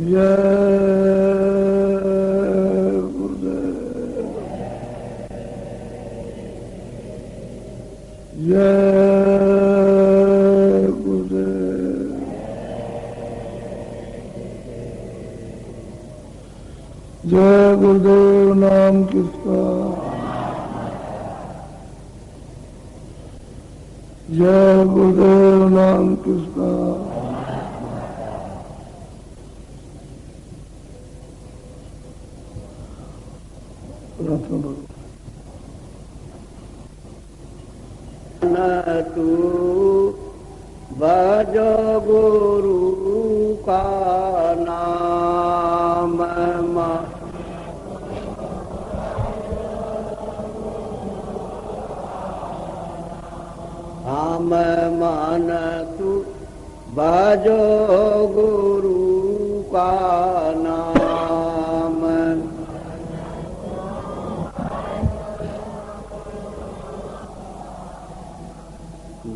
जय गुरुदेव नाम किसका, जय गुरुदेव नाम किसका। न तू भजो गुरु का नाम, हम मन तू भजो गुरु का नाम।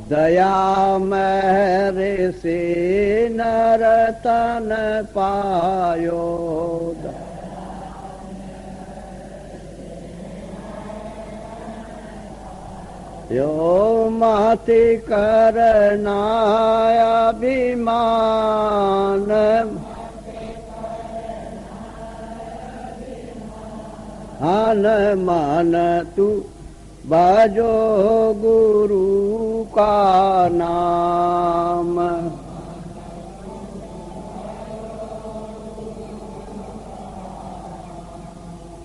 दया मेरे से नर तन पायो, यो माति करना अभिमान, हन मन तू भजो गुरु का नाम।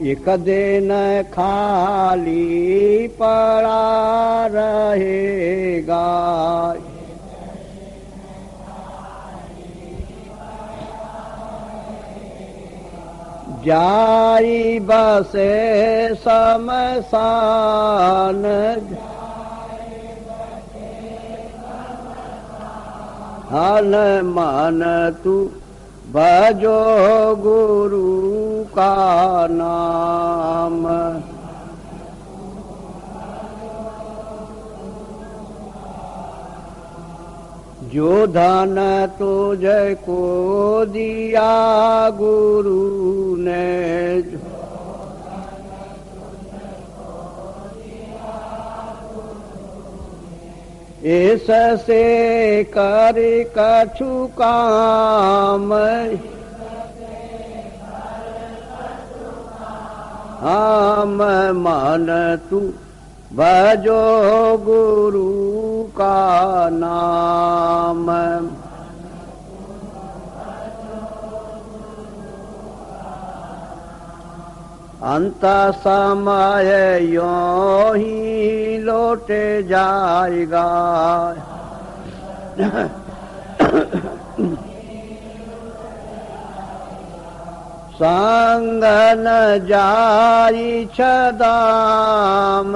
एक दिन खाली पड़ा रहेगा, जाई बसे शमशान, हन मन तू भजो गुरु का नाम। जो धन तुझको दिया गुरु ने, इससे कर कछु काम, हम मन तू भजो गुरु का नाम। अंत समय यों ही लौट जाएगा, संग न जाई छदाम,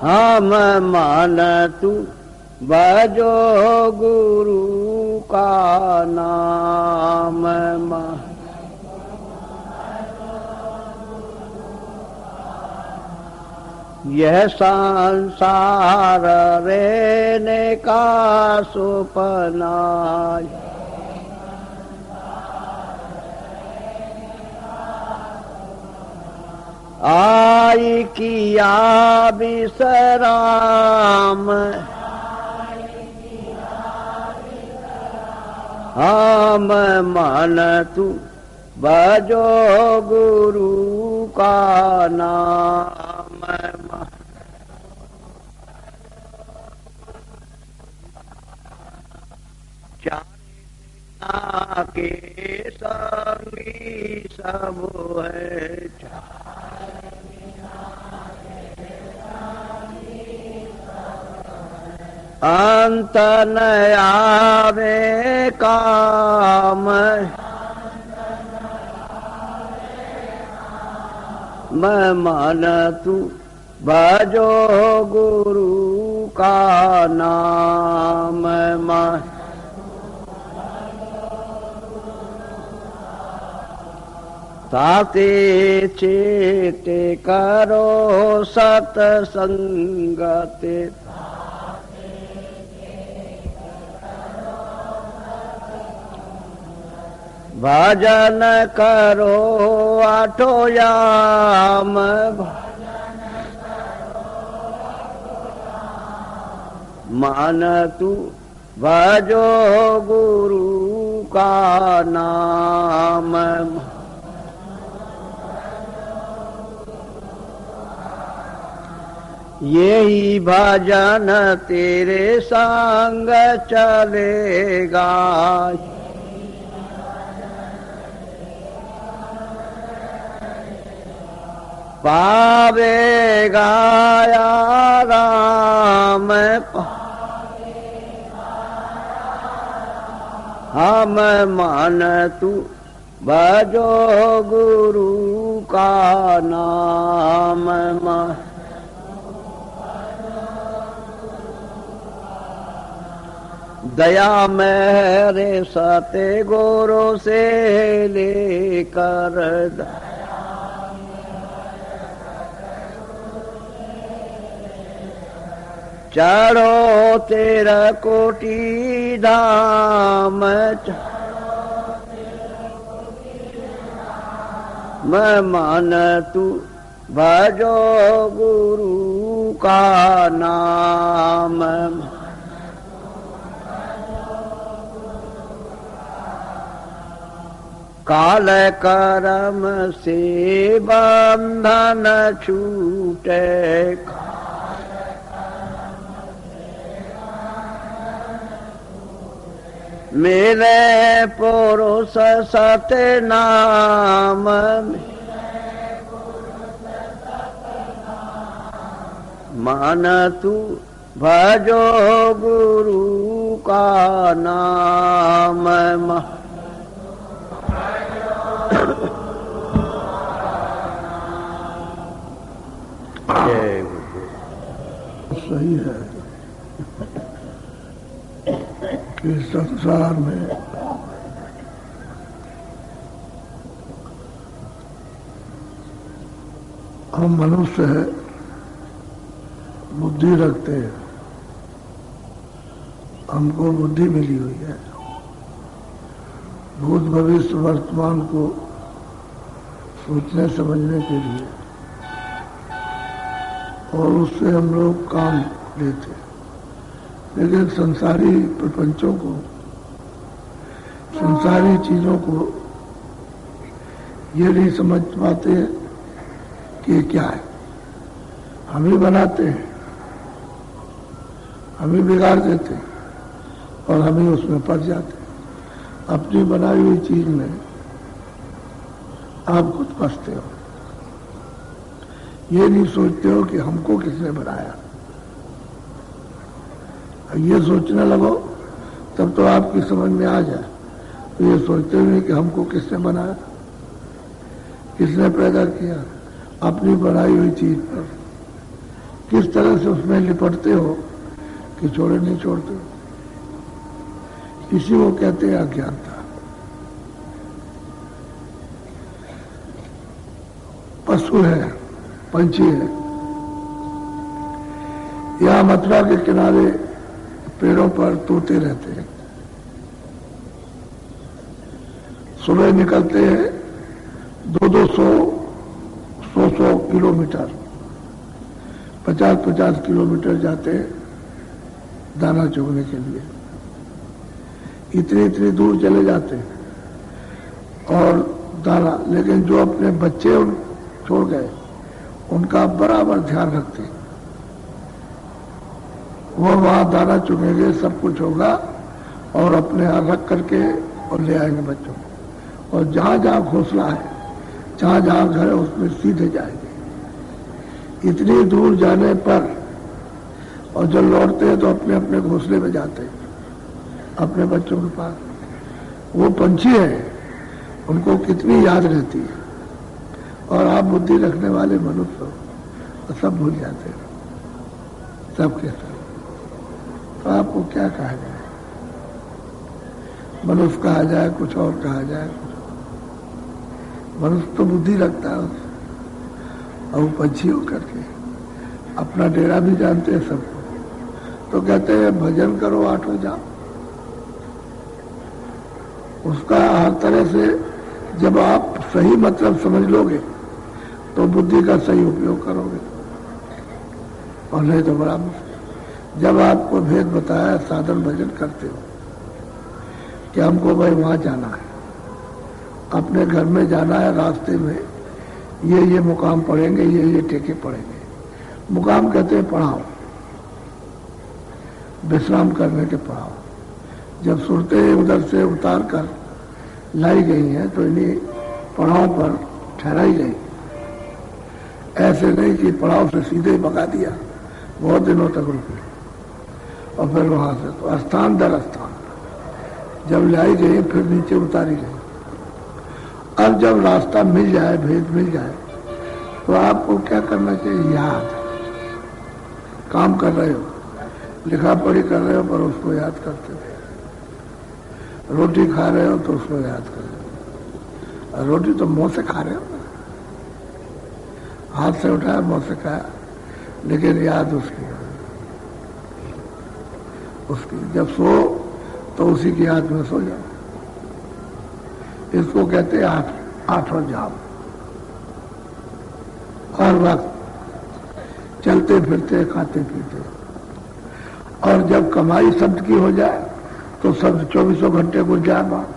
हम मन तू भजो गुरु का नाम। यह संसार रहने का सुपना, आई किया विश्राम, हम मन तू भजो गुरु का नाम। चार के संगी सब है, अंत न आवे काम, मैं मन तू भजो गुरु का नाम। ताते चेते करो सतसंगते, भजन करो आठो याम, मान तू भजो गुरु का नाम। यही भजन तेरे संग चलेगा, पावेगा राम। हम मान तू भजो गुरु का नाम। दया मेरे सते गुरु से लेकर, चढ़ो तेरा कोटि धाम। मैं मान तू भजो गुरु का नाम। काल कर्म से बंधन छूटे, मेरे पुरुष सत्य नाम। मान तू भजो गुरु का नाम। सही है कि संसार में हम मनुष्य है, बुद्धि रखते हैं, हमको बुद्धि मिली हुई है भूत भविष्य वर्तमान को सोचने समझने के लिए, और उससे हम लोग काम लेते हैं। लेकिन संसारी प्रपंचों को, संसारी चीजों को ये नहीं समझ पाते कि ये क्या है। हम ही बनाते हैं, हम ही बिगाड़ देते हैं और हम ही उसमें पड़ जाते हैं। अपनी बनाई हुई चीज में आप खुद फंसते हो। ये नहीं सोचते हो कि हमको किसने बनाया। ये सोचने लगो तब तो आपकी समझ में आ जाए। तो ये सोचते हुए कि हमको किसने बनाया, किसने पैदा किया। अपनी बनाई हुई चीज पर किस तरह से उसमें लिपटते हो कि छोड़े नहीं छोड़ते हो। इसी को कहते हैं अज्ञानता। पशु है, पंछी है, यहां मथुरा के किनारे पेड़ों पर तोते रहते हैं। सुबह निकलते हैं 200-100 किलोमीटर, 50-50 किलोमीटर जाते हैं दाना चुगने के लिए। इतनी दूर चले जाते हैं और दाना, लेकिन जो अपने बच्चे छोड़ गए उनका बराबर ध्यान रखते हैं। वो वहां दाना चुगेंगे, सब कुछ होगा और अपने यहां रख करके और ले आएंगे बच्चों को। और जहां जहां घोंसला है, जहां जहां घर है, उसमें सीधे जाएंगे। इतनी दूर जाने पर और जब लौटते हैं तो अपने अपने घोंसले में जाते हैं, अपने बच्चों के पास। वो पंछी है, उनको कितनी याद रहती है। और आप बुद्धि रखने वाले मनुष्य हो तो सब भूल जाते हैं, सब के सब। तो आपको क्या कहा जाए, मनुष्य कहा जाए, कुछ और कहा जाए। मनुष्य तो बुद्धि रखता है और वो पंछी होकर के अपना डेरा भी जानते हैं सबको। तो कहते हैं भजन करो आठों जाओ। उसका हर तरह से जब आप सही मतलब समझ लोगे तो बुद्धि का सही उपयोग करोगे, और नहीं तो बड़ा मुश्किल। जब आपको भेद बताया साधन भजन करते हो कि हमको भाई वहां जाना है, अपने घर में जाना है, रास्ते में ये मुकाम पड़ेंगे, ये टेके पड़ेंगे। मुकाम कहते हैं पढ़ाओ, विश्राम करने के पढ़ाओ। जब सुरतें उधर से उतार कर लाई गई हैं तो इन्हीं पड़ाव पर ठहराई गई। ऐसे नहीं कि पड़ाव से सीधे ही भगा दिया, बहुत दिनों तक रुकी और फिर वहां से तो स्थान दर स्थान जब लाई गई फिर नीचे उतारी गई। अब जब रास्ता मिल जाए, भेद मिल जाए, तो आपको क्या करना चाहिए? याद। काम कर रहे हो, लिखा पढ़ी कर रहे हो, पर उसको याद करते थे। रोटी खा रहे हो तो उसको याद कर लो। रोटी तो मुंह से खा रहे हो ना, हाथ से उठाया मुंह से खाया, लेकिन याद उसकी जब सो तो उसी की याद में सो जाओ। इसको कहते हैं आठों जाम। हर वक्त चलते फिरते खाते पीते, और जब कमाई शब्द की हो जाए तो शब्द 24 घंटे को जाए बात,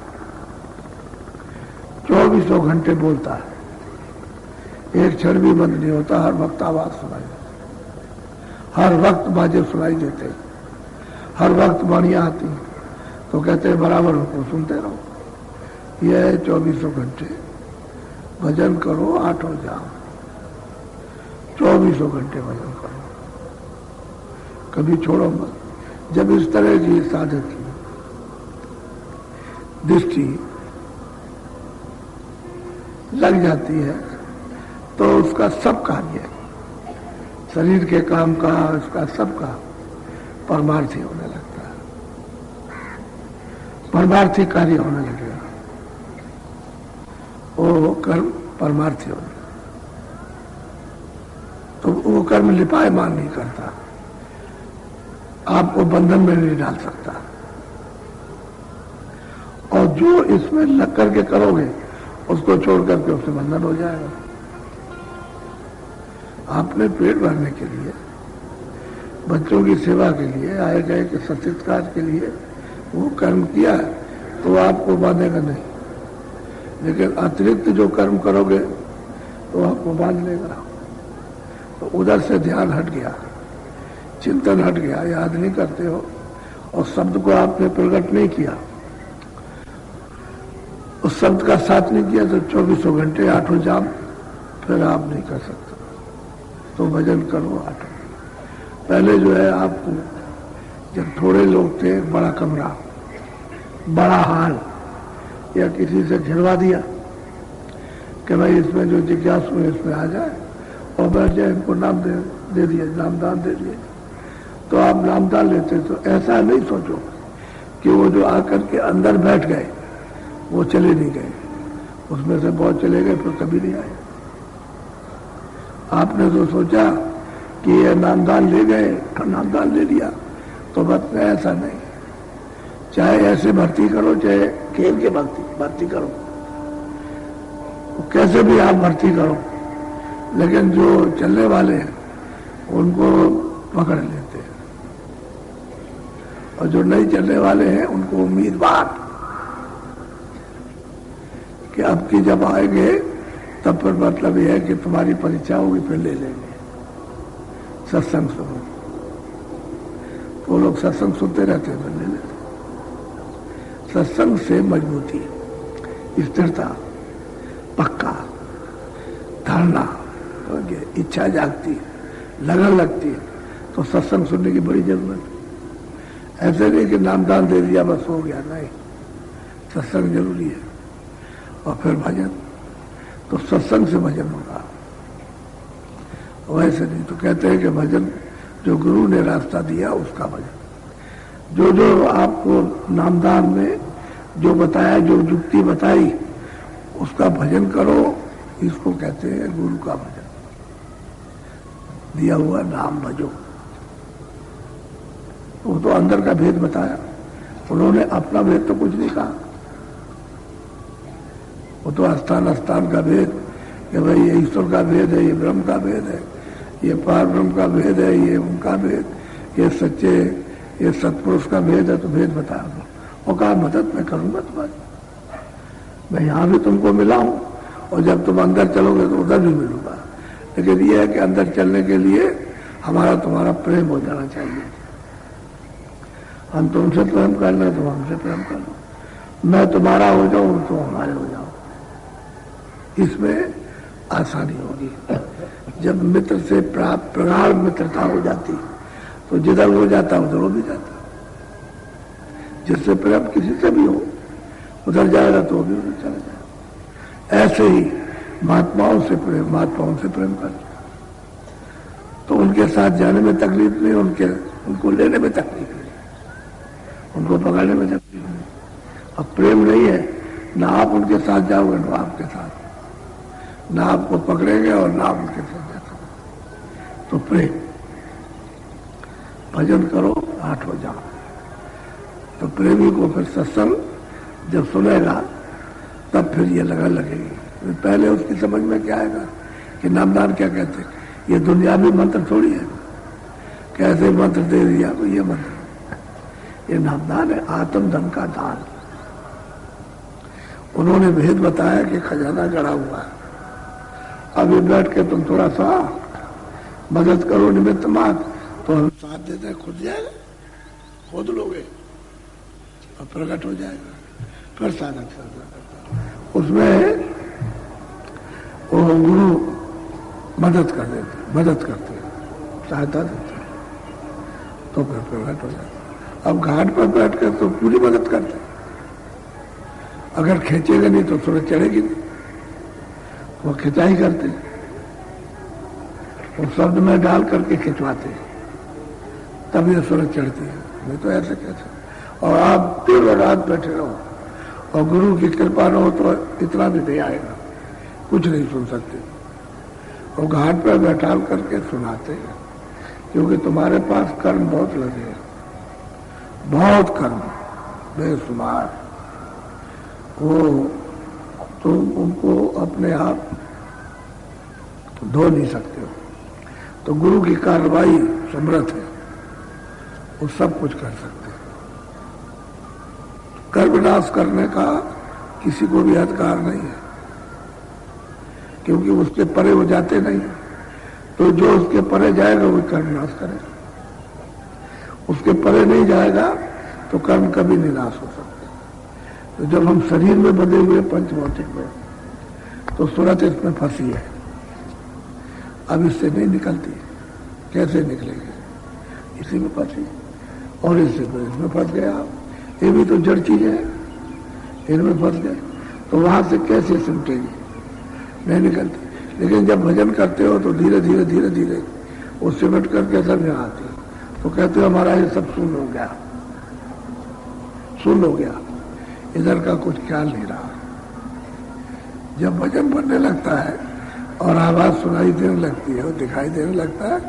24 घंटे बोलता है, एक क्षण भी बंद नहीं होता। हर वक्त आवाज सुनाई देती, हर वक्त बाजे सुनाई देते, हर वक्त वाणियां आती। तो कहते हैं बराबर उनको सुनते रहो। यह 24 घंटे भजन करो, आठों जाम, 24 घंटे भजन करो, कभी छोड़ो मत। जब इस तरह की साधक की दृष्टि लग जाती है तो उसका सब कार्य, शरीर के काम का, उसका सबका परमार्थी होने लगता है, परमार्थी कार्य होने लगेगा। वो कर्म परमार्थी होने लगेगा, तो वो कर्म लिपायमान नहीं करता, आपको बंधन में नहीं डाल सकता। और जो इसमें लग करके करोगे उसको छोड़ करके उससे बंधन हो जाएगा। आपने पेट भरने के लिए, बच्चों की सेवा के लिए, आए गए के सत्कार के लिए वो कर्म किया है तो आपको बांधेगा नहीं, लेकिन अतिरिक्त जो कर्म करोगे तो आपको बांध लेगा। तो उधर से ध्यान हट गया, चिंतन हट गया, याद नहीं करते हो, और शब्द को आपने प्रकट नहीं किया, उस शब्द का साथ नहीं किया, तो 24 घंटे आठों जाम फिर आप नहीं कर सकते। तो भजन करो आठों। पहले जो है आपको, जब थोड़े लोग थे, बड़ा कमरा, बड़ा हाल, या किसी से घिरवा दिया कि भाई इसमें जो जिज्ञासु है इसमें आ जाए और बैठ जाए, इनको नाम दे दिए, नामदान दे दिए, तो आप नामदान लेते। तो ऐसा नहीं सोचो कि वो जो आकर के अंदर बैठ गए वो चले नहीं गए, उसमें से बहुत चले गए फिर कभी नहीं आए। आपने तो सोचा कि ये नामदान ले गए, नामदान ले लिया तो बस, ऐसा नहीं। चाहे ऐसे भर्ती करो, चाहे खेल के भर्ती करो, कैसे भी आप भर्ती करो, लेकिन जो चलने वाले हैं उनको पकड़ लेते हैं, और जो नहीं चलने वाले हैं उनको उम्मीदवार कि अब की जब आएंगे तब फिर मतलब यह है कि तुम्हारी परीक्षा होगी, फिर ले लेंगे। सत्संग सुनो, वो लोग सत्संग सुनते रहते हैं, फिर ले लेते। सत्संग से मजबूती, स्थिरता, पक्का धारणा, इच्छा जागती, लगन लगती है, तो सत्संग सुनने की बड़ी जरूरत है। ऐसे नहीं कि नामदान दे दिया बस हो गया, नहीं, सत्संग जरूरी है। और फिर भजन, तो सत्संग से भजन होगा, वैसे नहीं। तो कहते हैं कि भजन जो गुरु ने रास्ता दिया उसका भजन, जो जो आपको नामदान में जो बताया, जो युक्ति बताई, उसका भजन करो, इसको कहते हैं गुरु का भजन। दिया हुआ नाम भजो, वो तो अंदर का भेद बताया, उन्होंने अपना भेद तो कुछ नहीं कहा, वो तो स्थान स्थान का भेद कि भाई ये ईश्वर का भेद है, ये ब्रह्म का भेद है, ये पार ब्रह्म का भेद है, ये उनका भेद, ये सच्चे ये सत्पुरुष का भेद है, तो भेद बता दो। वो कहा मदद मैं करूंगा तुम्हारी, मैं यहां भी तुमको मिला हूं और जब तुम अंदर चलोगे तो उधर भी मिलूंगा। लेकिन ये है कि अंदर चलने के लिए हमारा तुम्हारा प्रेम हो जाना चाहिए। हम तुमसे प्रेम कर लें, तुम हमसे प्रेम कर लो, मैं तुम्हारा हो जाऊं, तुम हमारे हो जाओ, इसमें आसानी होगी। जब मित्र से प्राप्त प्रगाढ़ मित्रता हो जाती तो जिधर वो जाता उधर वो भी जाता। जिससे प्रेम किसी से भी हो उधर जाएगा तो वो भी उधर चला जाएगा। ऐसे ही महात्माओं से प्रेम कर, तो उनके साथ जाने में तकलीफ नहीं, उनको लेने में तकलीफ नहीं, उनको पकड़ने में तकलीफ नहीं। अब प्रेम नहीं है, ना आप उनके साथ जाओगे ना आपके साथ, ना आपको पकड़ेंगे और ना आप उनके साथ जाते। तो प्रेम, भजन करो, आठ हो जाओ। तो प्रेमी को फिर सत्संग जब सुनेगा तब फिर ये लगेगी। पहले उसकी समझ में क्या आएगा कि नामदान क्या कहते हैं, ये दुनियावी मंत्र थोड़ी है, कैसे मंत्र दे दिया तो ये मंत्र, ये नामदान है, आत्म धन का दान। उन्होंने भेद बताया कि खजाना गड़ा हुआ है, अभी बैठ के तुम थोड़ा सा मदद करो निमित्त मात्र, तो हम साथ देते हैं, खुद जाएगा, खोद लोगे और प्रकट हो जाएगा। फिर साधक करता, उसमें वो गुरु मदद करते सहायता देते, तो फिर प्रकट हो जाता। अब घाट पर बैठ कर तो पूरी मदद करते, अगर खींचेगा नहीं तो सूरज चढ़ेगी नहीं, वो खिंचाई करते, वो शब्द में डाल करके खिंचवाते, तब ये सूरज चढ़ती है, नहीं तो ऐसे कैसे। और आप दिन रात बैठे रहो और गुरु की कृपा न हो तो इतना भी नहीं आएगा, कुछ नहीं सुन सकते। और घाट पर बैठा करके सुनाते हैं, क्योंकि तुम्हारे पास कर्म बहुत लगे हैं, बहुत कर्म बेशुमार, वो तुम उनको अपने आप धो नहीं सकते हो। तो गुरु की कार्रवाई समर्थ है, वो सब कुछ कर सकते हैं। कर्मनाश करने का किसी को भी अधिकार नहीं है, क्योंकि उसके परे वो जाते नहीं। तो जो उसके परे जाएगा वो कर्मनाश करेगा, उसके परे नहीं जाएगा तो कर्म कभी नहीं नाश हो सकता। तो जब हम शरीर में बंधे हुए पंचभौतिक में, तो सूरत इसमें फंसी है, अब इससे नहीं निकलती। कैसे निकलेगी? इसी में फंसी, और इसमें फंस गया। ये भी तो जड़ चीज है, इनमें फंस गए तो वहां से कैसे सिमटेगी? नहीं निकलती। लेकिन जब भजन करते हो तो धीरे धीरे धीरे धीरे वो सिमट करके सब यहाँ आती, तो कहते हो हमारा ये सब सुन हो गया, सुन हो गया, इधर का कुछ ख्याल नहीं रहा। जब भजन बनने लगता है और आवाज सुनाई देने लगती है और दिखाई देने लगता है,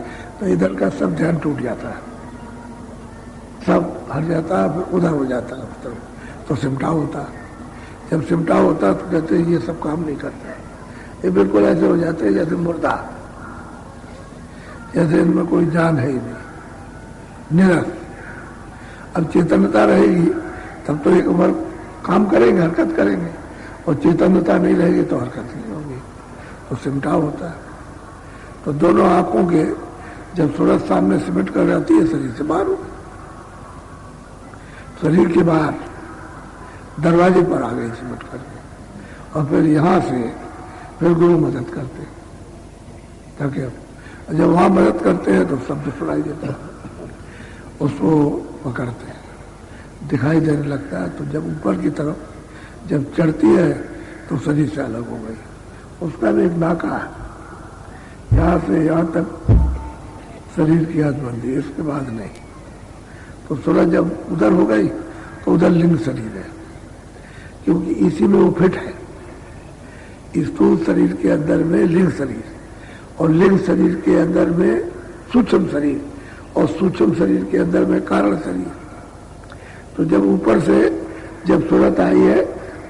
तो इधर का सब ध्यान टूट जाता है, सब हट जाता है, फिर उधर हो जाता है, तो सिमटाव होता है। जब सिमटाव होता है तो कहते हैं ये सब काम नहीं करता, ये बिल्कुल ऐसे हो जाते हैं जैसे मुर्दा, जैसे इनमें कोई जान है ही नहीं, निरस। अब चेतनता रहेगी तब तो एक उम्र काम करेंगे, हरकत करेंगे, और चेतनता नहीं रहेगी तो हरकत नहीं होगी, तो सिमटाव होता है। तो दोनों आंखों के जब सूरज सामने सिमट कर जाती है, शरीर से बाहर हो, शरीर के बाहर दरवाजे पर आ गई सिमट करके, और फिर यहां से फिर गुरु मदद करते, ताकि जब वहां मदद करते हैं तो शब्द सुनाई देता है, उसको पकड़ते हैं, दिखाई देने लगता है। तो जब ऊपर की तरफ जब चढ़ती है तो शरीर से अलग हो गई, उसका भी एक नाका है, यहां से यहां तक शरीर की हदबंदी, इसके बाद नहीं। तो सूरज जब उधर हो गई तो उधर लिंग शरीर है, क्योंकि इसी में वो फिट है। स्थूल शरीर के अंदर में लिंग शरीर, और लिंग शरीर के अंदर में सूक्ष्म शरीर, और सूक्ष्म शरीर के अंदर में कारण शरीर। तो जब ऊपर से जब सूरत आई है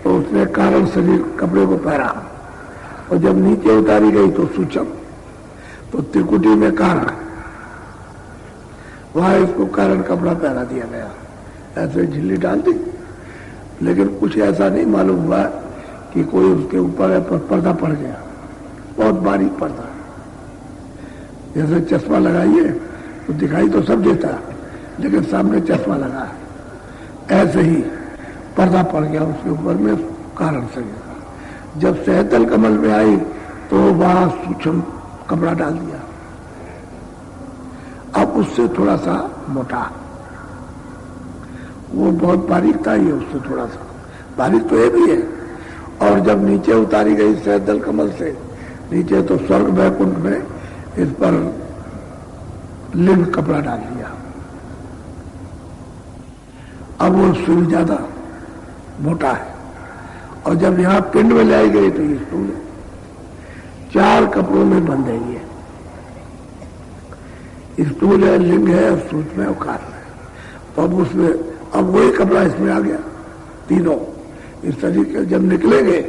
तो उसने कारण शरीर कपड़े को पहरा, और जब नीचे उतारी गई तो सूचम, तो त्रिकुटी में कारण, वहां इसको कारण कपड़ा पहरा दिया गया, ऐसे झिल्ली डाल दी। लेकिन कुछ ऐसा नहीं मालूम हुआ कि कोई उसके ऊपर पर्दा पड़ गया, बहुत बारीक पर्दा, जैसे चश्मा लगाइए तो दिखाई तो सब देता है, लेकिन सामने चश्मा लगा है, ऐसे ही पर्दा पड़ गया उसके ऊपर में कारण से। जब सहतल कमल में आई तो वहां सूक्ष्म कपड़ा डाल दिया, अब उससे थोड़ा सा मोटा, वो बहुत बारीक था, ये उससे थोड़ा सा बारीक तो ये भी है। और जब नीचे उतारी गई सहतल कमल से नीचे, तो स्वर्ग वैकुंठ में इस पर लिंग कपड़ा डाल दिया, अब वो उससे भी ज्यादा मोटा है। और जब यहां पिंड में लाई गई तो ये स्थूल 4 कपड़ों में बंध है, ये स्थूल है, लिंग है, सूक्ष्म है और कारण है। तो अब उसमें अब वही कपड़ा इसमें आ गया, तीनों इस तरीके जब निकलेंगे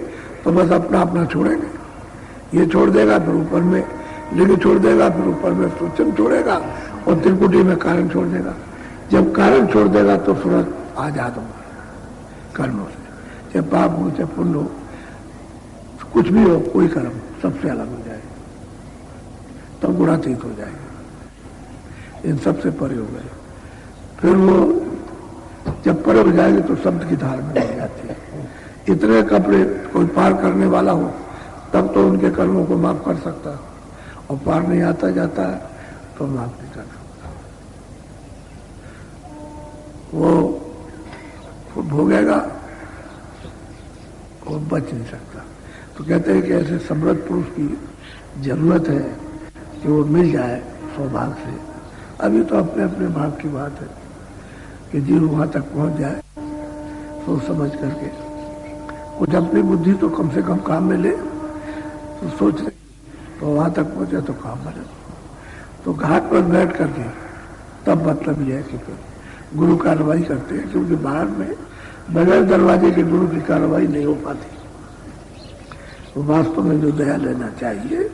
तो बस अपना अपना छोड़ेंगे, ये छोड़ देगा फिर ऊपर में लिंग छोड़ देगा, फिर ऊपर में सूक्ष्म छोड़ेगा और त्रिकुटी में कारण छोड़ देगा। जब कारण छोड़ देगा तो सूरज आजाद होगा कर्मों से, चाहे पाप हो चाहे पुण्य हो, कुछ भी हो, कोई कर्म सबसे अलग हो जाएगा, तब तो गुणातीत हो जाएगा, इन सबसे परे हो गए। फिर वो जब परे हो जाएंगे तो शब्द की धार में हो जाती है। इतने कपड़े कोई पार करने वाला हो तब तो उनके कर्मों को माफ कर सकता है, और पार नहीं आता जाता है तो माफ नहीं कर सकता, वो भोगेगा, वो बच नहीं सकता। तो कहते हैं कि ऐसे समृद्ध पुरुष की जरूरत है कि वो मिल जाए सौभाग्य से। अभी तो अपने अपने भाग की बात है कि जीव वहां तक पहुंच जाए सोच समझ करके, कुछ अपनी बुद्धि तो कम से कम काम में ले, तो सोच ले तो वहां तक पहुंचे तो काम बने। तो घाट पर बैठ करके तब मतलब यह है कि फिर गुरु कार्रवाई करते हैं, क्योंकि बाहर में बगैर दरवाजे के गुरु की कार्रवाई नहीं हो पाती। तो वास्तव में जो दया लेना चाहिए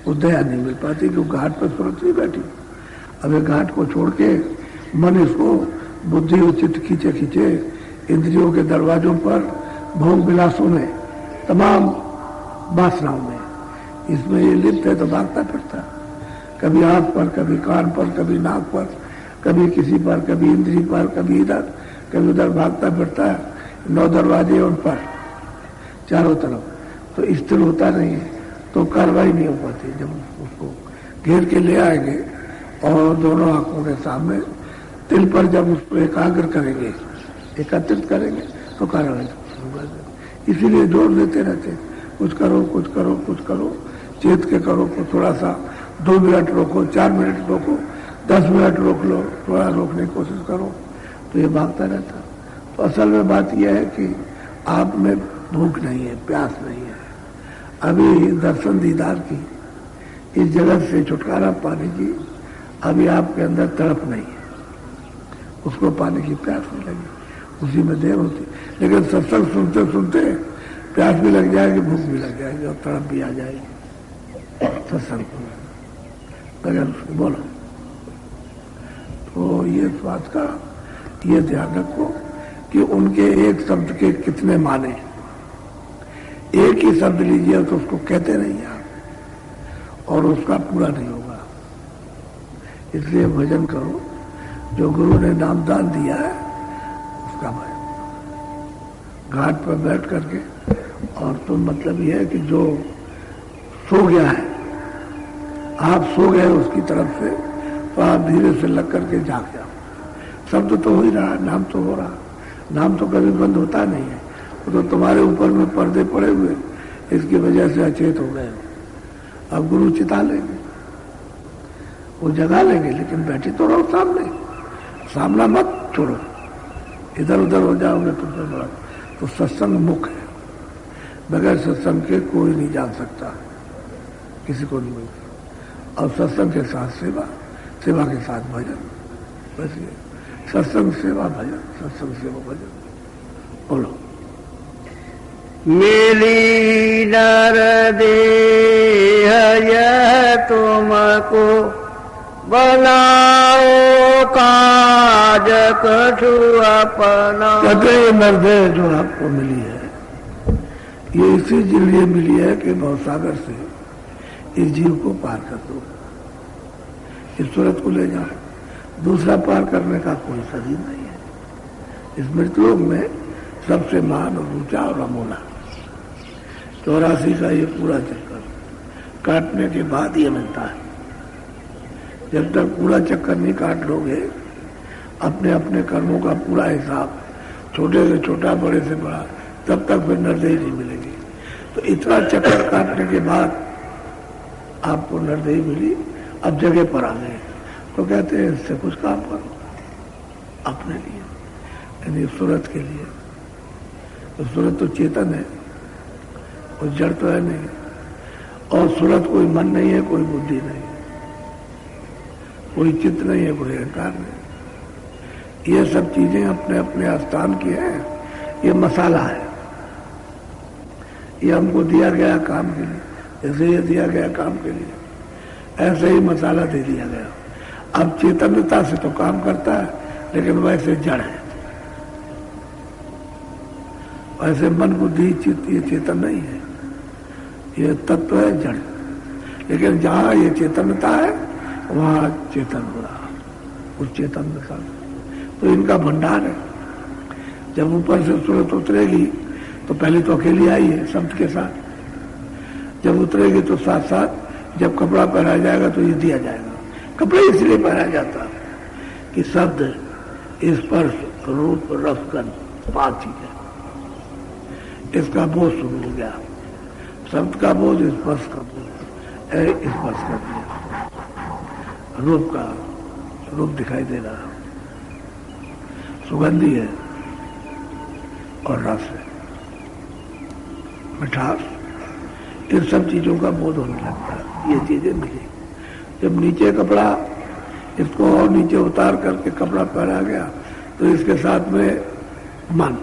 वो दया नहीं मिल पाती, क्योंकि घाट पर सुरत नहीं बैठी। अब ये घाट को छोड़ के मन इसको बुद्धि और चित्त खींचे खींचे इंद्रियों के दरवाजों पर, भोग विलासों में, तमाम वासनाओं में, इसमें ये लिप्त है तो भागता फिरता, कभी आंख पर, कभी कान पर, कभी नाक पर, कभी किसी पर, कभी इंद्री पर, कभी इधर कभी उधर भागता फिरता है। 9 दरवाजे उन पर चारों तरफ, तो स्थिर होता नहीं है, तो कार्रवाई नहीं हो पाती। जब उसको घेर के ले आएंगे और दोनों आंखों के सामने तिल पर जब उसको एकाग्र करेंगे, एकत्रित करेंगे, तो कार्रवाई शुरू कर देंगे। इसीलिए जोर देते रहते, कुछ करो कुछ करो कुछ करो, चेत के करो, कुछ थोड़ा सा 2 मिनट रोको, 4 मिनट रोको, 10 मिनट रोक लो, थोड़ा रोकने की कोशिश करो, तो ये भागता रहता। तो असल में बात यह है कि आप में भूख नहीं है, प्यास नहीं है, अभी दर्शन दीदार की, इस जगत से छुटकारा पाने की अभी आपके अंदर तड़प नहीं है, उसको पाने की प्यास नहीं लगी, उसी में देर होती। लेकिन सत्संग सुनते सुनते प्यास भी लग जाएगी, भूख भी लग जाएगी और तड़प भी आ जाएगी सत्संग बगैर बोलो। तो ये बात का ये ध्यान रखो कि उनके एक शब्द के कितने माने। एक ही शब्द लीजिए तो उसको कहते नहीं आप, और उसका पूरा नहीं होगा। इसलिए भजन करो, जो गुरु ने नामदान दिया है उसका भजन। घाट पर बैठ करके, और तो मतलब यह है कि जो सो गया है, आप सो गए उसकी तरफ से, तो आप धीरे से लग करके जाग जाओ। शब्द तो हो ही रहा, नाम तो हो रहा, नाम तो कभी बंद होता नहीं है। वो तो तुम्हारे ऊपर में पर्दे पड़े हुए, इसकी वजह से अचेत हो गए। अब गुरु चिता लेंगे, वो जगा लेंगे, लेकिन बैठे तो रहो सामने, सामना मत छोड़ो, इधर उधर हो जाओगे तो फिर बड़ा। तो सत्संग मुख है, बगैर सत्संग के कोई नहीं जान सकता, किसी को नहीं मिल। और सत्संग के साथ सेवा, सेवा के साथ भजन, बस ये सत्संग सेवा भजन, सत्संग सेवा भजन। बोलो। मिली नर देह यह तुमको बनाओ काज कछु अपना। कहते ये नरदेह जो आपको मिली है ये इसी लिए मिली है कि भवसागर से इस जीव को पार कर दो, इस सूरत को ले जाओ। दूसरा पार करने का कोई शरीर नहीं है। इस मृतलोक में सबसे महान और ऊंचा और अमोला 84 का ये पूरा चक्कर काटने के बाद ये मिलता है। जब तक पूरा चक्कर नहीं काट लोगे अपने अपने कर्मों का पूरा हिसाब, छोटे से छोटा बड़े से बड़ा, तब तक फिर नरदेही नहीं मिलेगी। तो इतना चक्कर काटने के बाद आपको नरदेही मिली, अब जगह पर आ गए तो कहते हैं इससे कुछ काम करो अपने लिए, यानी सूरत के लिए। तो सूरत तो चेतन है और जड़ तो है नहीं, और सूरत कोई मन नहीं है, कोई बुद्धि नहीं है, कोई चित्त नहीं है, कोई अहंकार नहीं। ये सब चीजें अपने अपने स्थान की हैं। ये मसाला है, ये हमको दिया गया काम के लिए, जैसे ये दिया गया काम के लिए ऐसे ही मसाला दे दिया गया। अब चेतनता से तो काम करता है लेकिन वैसे जड़ है, वैसे मन बुद्धि चित्त ये चेतन नहीं है, ये तत्व है जड़। लेकिन जहां ये चेतनता है वहां चेतन हो रहा, उस चेतनता तो इनका भंडार है। जब ऊपर से सूरत उतरेगी तो पहले तो अकेली आई है शब्द के साथ, जब उतरेगी तो साथ साथ जब कपड़ा पहनाया जाएगा तो ये दिया जाएगा। कपड़ा इसलिए पहनाया जाता है कि शब्द, स्पर्श, रूप, रस, गंध 5 चीजें, इसका बोझ शुरू हो गया। शब्द का बोझ, स्पर्श का बोझ, स्पर्श कर दिया, रूप का रूप दिखाई दे रहा, सुगंधी है और रस है, मिठास, इन सब चीजों का बोध होने लगता है। ये चीजें मिली। जब नीचे कपड़ा, इसको और नीचे उतार करके कपड़ा पहना गया तो इसके साथ में मन,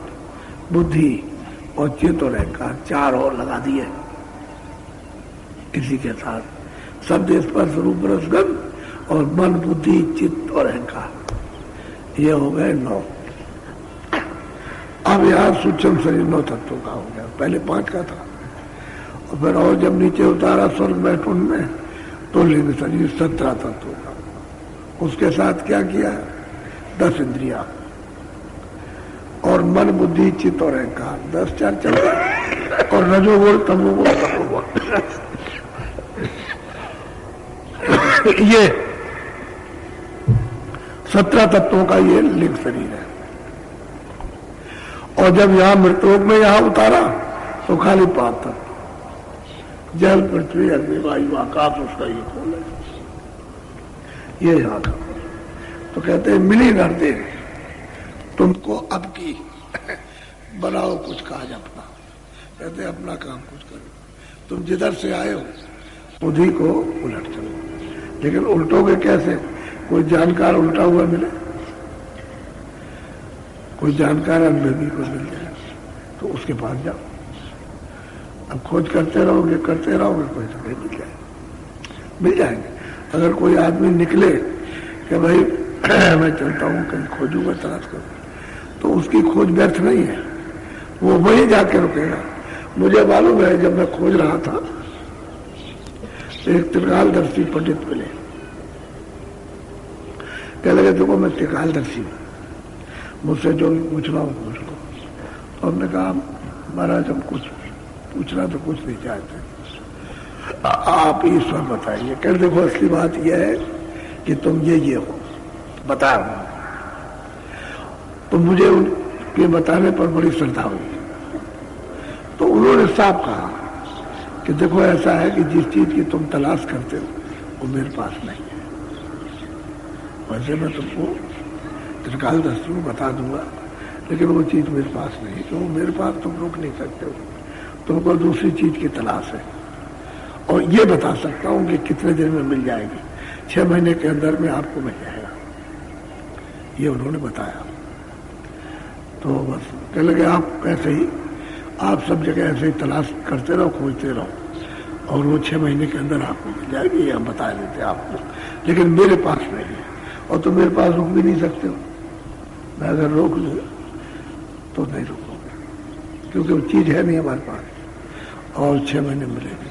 बुद्धि और चित्त और अहंकार 4 और लगा दिए। इसी के साथ शब्द, स्पर्श, रूप, रस, गंध और मन, बुद्धि, चित्त और अहंकार, ये हो गए 9। अब यहाँ सूक्ष्म शरीर 9 तत्वों का हो गया, पहले 5 का था। और फिर और जब नीचे उतारा स्वर्ग बैठुन में तो लिंग शरीर 17 तत्वों का। उसके साथ क्या किया, 10 इंद्रिया और मन, बुद्धि, चित्त और अहंकार 10 4 चल गए। और रजोगुण, तमोगुण, तमोगुण ये 17 तत्वों का ये लिंग शरीर है। और जब यहां मृतलोक में यहां उतारा तो खाली 5 तत्व, जल, पृथ्वी, अग्नि, वायु, आकाश, उसका ये खोल है, ये यहां का। तो कहते हैं मिली नरदेह तुमको अब की बनाओ कुछ काज अपना। कहते हैं अपना काम कुछ करो, तुम जिधर से आए हो उन्हीं को उलट चलो। लेकिन उल्टोगे कैसे, कोई जानकार उल्टा हुआ मिले, कोई जानकार अनुभवी को मिल जाए तो उसके पास जाओ। अब खोज करते रहोगे कोई तो नहीं मिल जाएंगे। अगर कोई आदमी निकले कि भाई मैं चलता हूँ कहीं खोजूंगा, तलाश करूँ, तो उसकी खोज व्यर्थ नहीं है, वो वहीं जाके रुकेगा। मुझे मालूम है जब मैं खोज रहा था तो एक त्रिकालदर्शी पंडित मिले, कह लगे देखो मैं त्रिकालदर्शी हूँ, मुझसे जो पूछना हो पूछ लो। तो हमने कहा महाराज हम कुछ पूछना तो कुछ नहीं चाहते, आप ईश्वर बताइए। कह देखो असली बात यह है कि तुम ये हो, बता रहा हूं। तो मुझे उनके बताने पर बड़ी श्रद्धा हुई। तो उन्होंने साफ कहा कि देखो ऐसा है कि जिस चीज की तुम तलाश करते हो वो मेरे पास नहीं है। वैसे मैं तुमको त्रिकालदर्शी को बता दूंगा, लेकिन वो चीज मेरे पास नहीं, तो मेरे पास तुम रुक नहीं सकते हो, तुमको दूसरी चीज की तलाश है। और ये बता सकता हूं कि कितने दिन में मिल जाएगी, 6 महीने के अंदर में आपको मिल जाएगा, ये उन्होंने बताया। तो बस कह लगे आप ऐसे ही आप सब जगह ऐसे ही तलाश करते रहो, खोजते रहो, और वो 6 महीने के अंदर आपको मिल जाएगी, हम बता देते आपको। लेकिन मेरे पास नहीं है, और तो मेरे पास रुक भी नहीं सकते हो। मैं अगर रोक लूँ तो नहीं रुकोगे, क्योंकि वो चीज़ है नहीं हमारे पास, और 6 महीने मिलेगी।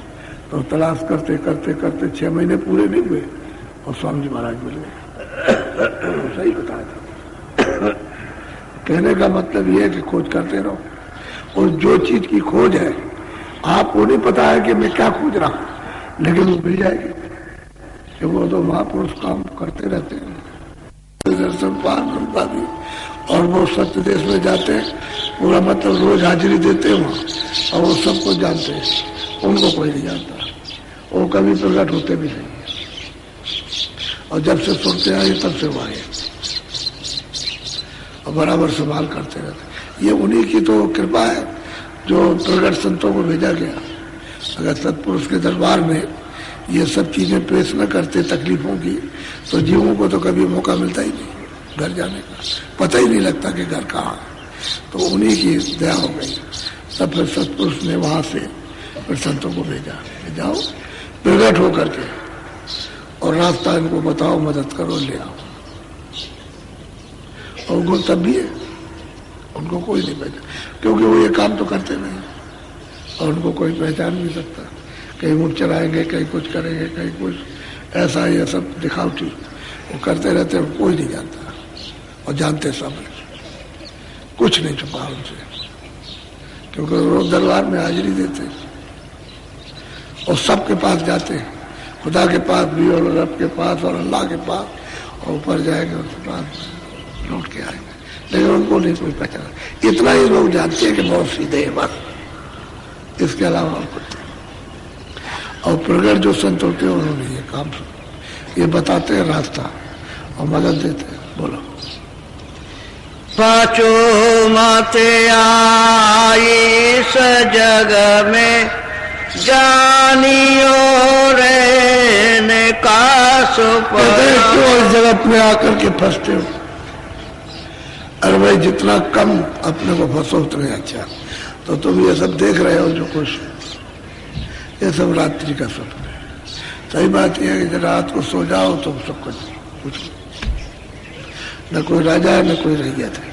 तो तलाश करते करते करते 6 महीने पूरे नहीं हुए और स्वामी जी महाराज मिल गए। सही बताया था। कहने का मतलब ये है कि खोज करते रहो, और जो चीज की खोज है आपको नहीं पता है कि मैं क्या खोज रहा हूं, लेकिन वो मिल जाएगी, कि वो तो महापुरुष काम करते रहते हैं। दर्शन पार भी, और वो सत्य देश में जाते हैं, पूरा मतलब रोज हाजिरी देते हैं वहाँ, और वो सबको जानते हैं, उनको कोई नहीं जानता, वो कभी प्रकट होते भी नहीं है, और जब से सुनते आए तब से वो आए, और बराबर संभाल करते रहते। ये उन्हीं की तो कृपा है जो प्रकट संतों को भेजा गया। अगर सत्पुरुष के दरबार में ये सब चीजें पेश न करते तकलीफों की, तो जीवों को तो कभी मौका मिलता ही नहीं घर जाने का, पता ही नहीं लगता कि घर कहाँ है। तो उन्हीं की दया हो गई, तब फिर सत्पुरुष ने वहां से फिर संतों को भेजा, जाओ प्रकट हो करके और रास्ता इनको बताओ, मदद करो, ले आओ। और उनको तब भी है, उनको कोई नहीं पहचान, क्योंकि वो ये काम तो करते नहीं, और उनको कोई पहचान नहीं सकता। कहीं ऊँट चलाएंगे, कहीं कुछ करेंगे, कहीं कुछ ऐसा, ये सब दिखावटी वो करते रहते हैं, कोई नहीं जानता, और जानते सब कुछ नहीं छुपा उनसे, क्योंकि रोज दरबार में हाजिरी देते और सबके पास जाते हैं, खुदा के पास भी और रब के पास और अल्लाह के पास, और ऊपर जाएंगे उसके पास लौट के आएंगे, लेकिन उनको नहीं कोई पहचान। इतना ही लोग जानते हैं कि बहुत सीधे है बस, इसके अलावा और कुछ नहीं। और प्रगट जो संत होते हैं उन्होंने ये काम ये बताते हैं रास्ता और मदद देते हैं। बोलो। पाँचों माते आई इस जग में, जानियो रहने का सुपना। क्यों इस जगत में आकर के फंसते हो? अरे भाई जितना कम अपने को फंसो उतना अच्छा। तो तुम ये सब देख रहे हो जो कुछ, ये सब रात्रि का स्वप्न है। सही बात यह है कि रात को सो जाओ तो सब कुछ न कोई राजा है, न कोई रैयत है,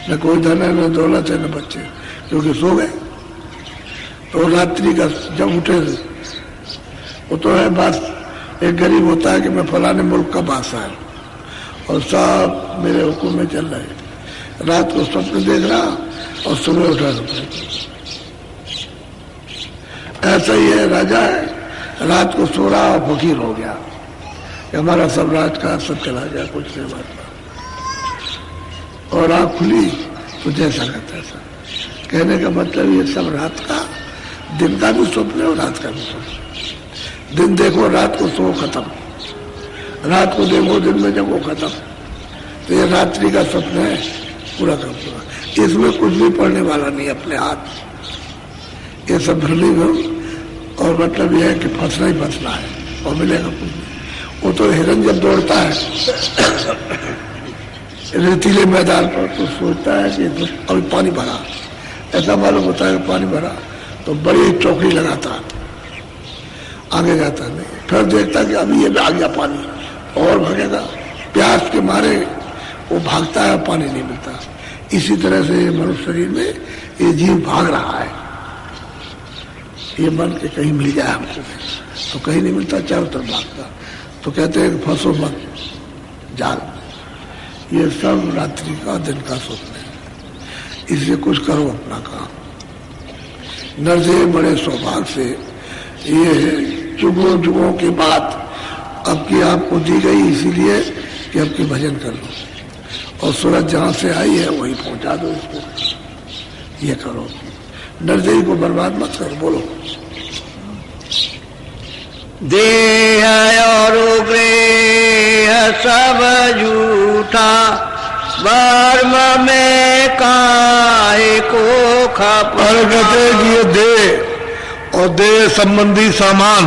न कोई धन है, न दौलत है, न बच्चे, क्योंकि सो गए। तो रात्रि का जब उठे वो तो है बात। एक गरीब होता है कि मैं फलाने मुल्क का बादशाह हूं और सब मेरे हुक्म में चल रहे। रात को स्वप्न देख रहा और सुबह उठा रुपये। ऐसा ही है, राजा है, रात को सो रहा और फकीर हो गया, हमारा सब राज का सब चला गया, कुछ नहीं बात। और आँख खुली तो जैसा का तैसा। कहने का मतलब ये सब रात का, दिन का भी स्वप्न है और रात का भी स्वप्न। दिन देखो रात को सो खत्म, रात को देखो दिन में जब वो खत्म। तो ये रात्रि का स्वप्न है पूरा का पूरा। इसमें कुछ भी पढ़ने वाला नहीं अपने हाथ। ये सब भ्रमी भ्रम, और मतलब यह है कि फंसना ही फंसना है और मिलेगा कुछ नहीं। वो तो हिरन जब दौड़ता है रेतीले मैदान पर तो सोचता है कि अभी पानी भरा, ऐसा मालूम होता है पानी भरा तो बड़ी चौकड़ी लगाता, आगे जाता नहीं। फिर देखता कि अभी ये आ गया पानी और भगेगा। प्यास के मारे वो भागता है, पानी नहीं मिलता। इसी तरह से मनुष्य शरीर में ये जीव भाग रहा है। ये मन के कहीं मिल जाए हमको, तो कहीं नहीं मिलता, चारों तरफ भागता। तो कहते हैं फंसो मत जाल। ये सब रात्रि का दिन का स्वप्न है। इसलिए कुछ करो अपना काम। नरदेव बड़े सौभाग्य से ये जुगों जुगों के बाद अब की आपको दी गई, इसीलिए कि अब की भजन कर लो और सूरज जहां से आई है वहीं पहुंचा दो इसको। ये करो, नरदेवी को बर्बाद मत करो। बोलो। देह और गृह सब झूठा, वर्म में काहे को खपर। कहते कि ये देह और देह संबंधी सामान,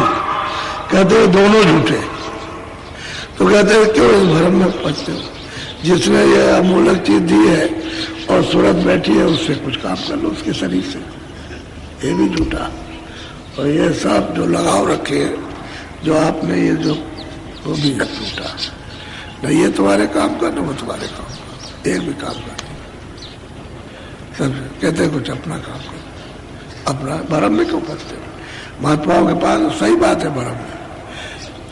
कहते दोनों झूठे। तो कहते हैं क्यों इस भ्रम में पड़ते हो? जिसने ये अमूलक चीज दी है और सूरत बैठी है, उससे कुछ काम कर लो उसके शरीर से, ये भी झूठा। और ये सब जो लगाव रखे हैं, जो आपने ये जो, वो भी झूठा। नहीं ये तुम्हारे काम करना, वो तुम्हारे काम कर, एक भी काम कर। सब कहते हैं कुछ अपना काम करो, अपना भरम में क्यों फंसते हो? महात्माओं के पास सही बात है, भरम में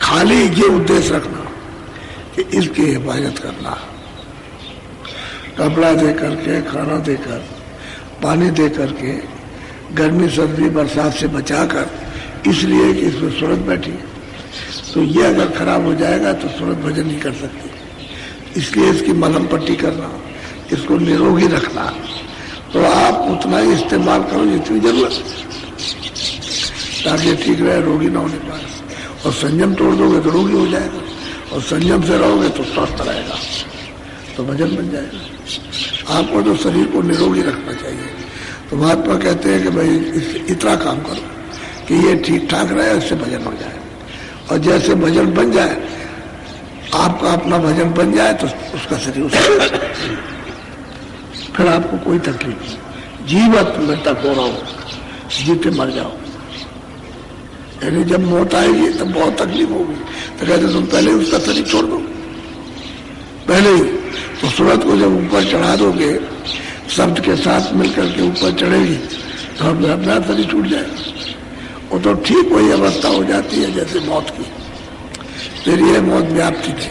खाली ये उद्देश्य रखना कि इसकी हिफाजत करना, कपड़ा दे करके, खाना देकर, पानी दे करके, गर्मी सर्दी बरसात से बचाकर, इसलिए कि इसमें सूरत बैठी है। तो ये अगर खराब हो जाएगा तो सूरत भजन नहीं कर सकती, इसलिए इसकी मलहम पट्टी करना, इसको निरोगी रखना। तो आप उतना ही इस्तेमाल करो जितनी जरूरत, ताकि ठीक रहे, रोगी ना होने पाए। और संयम तोड़ दोगे तो रोगी हो जाएगा, और संयम से रहोगे तो स्वस्थ रहेगा, तो भजन बन जाएगा। आपको तो शरीर को निरोगी रखना चाहिए। तो महात्मा कहते हैं कि भाई इतना काम करो कि ये ठीक ठाक रहे, इससे भजन हो जाए। और जैसे भजन बन जाए, आपका अपना भजन बन जाए, तो उसका शरीर उसका फिर आपको कोई तकलीफ नहीं। जीवत में तक हो रहा हो, जीते मर जाओ। यानी जब मौत आएगी तब बहुत तकलीफ होगी, तो कहते तुम पहले उसका शरीर छोड़ दो, पहले ही। तो सूरत को जब ऊपर चढ़ा दोगे, शब्द के साथ मिलकर के ऊपर चढ़ेगी, तो अपना शरीर छूट जाएगा। वो तो ठीक वही अवस्था हो जाती है जैसे मौत की। फिर ये मौत व्याप्ति थी,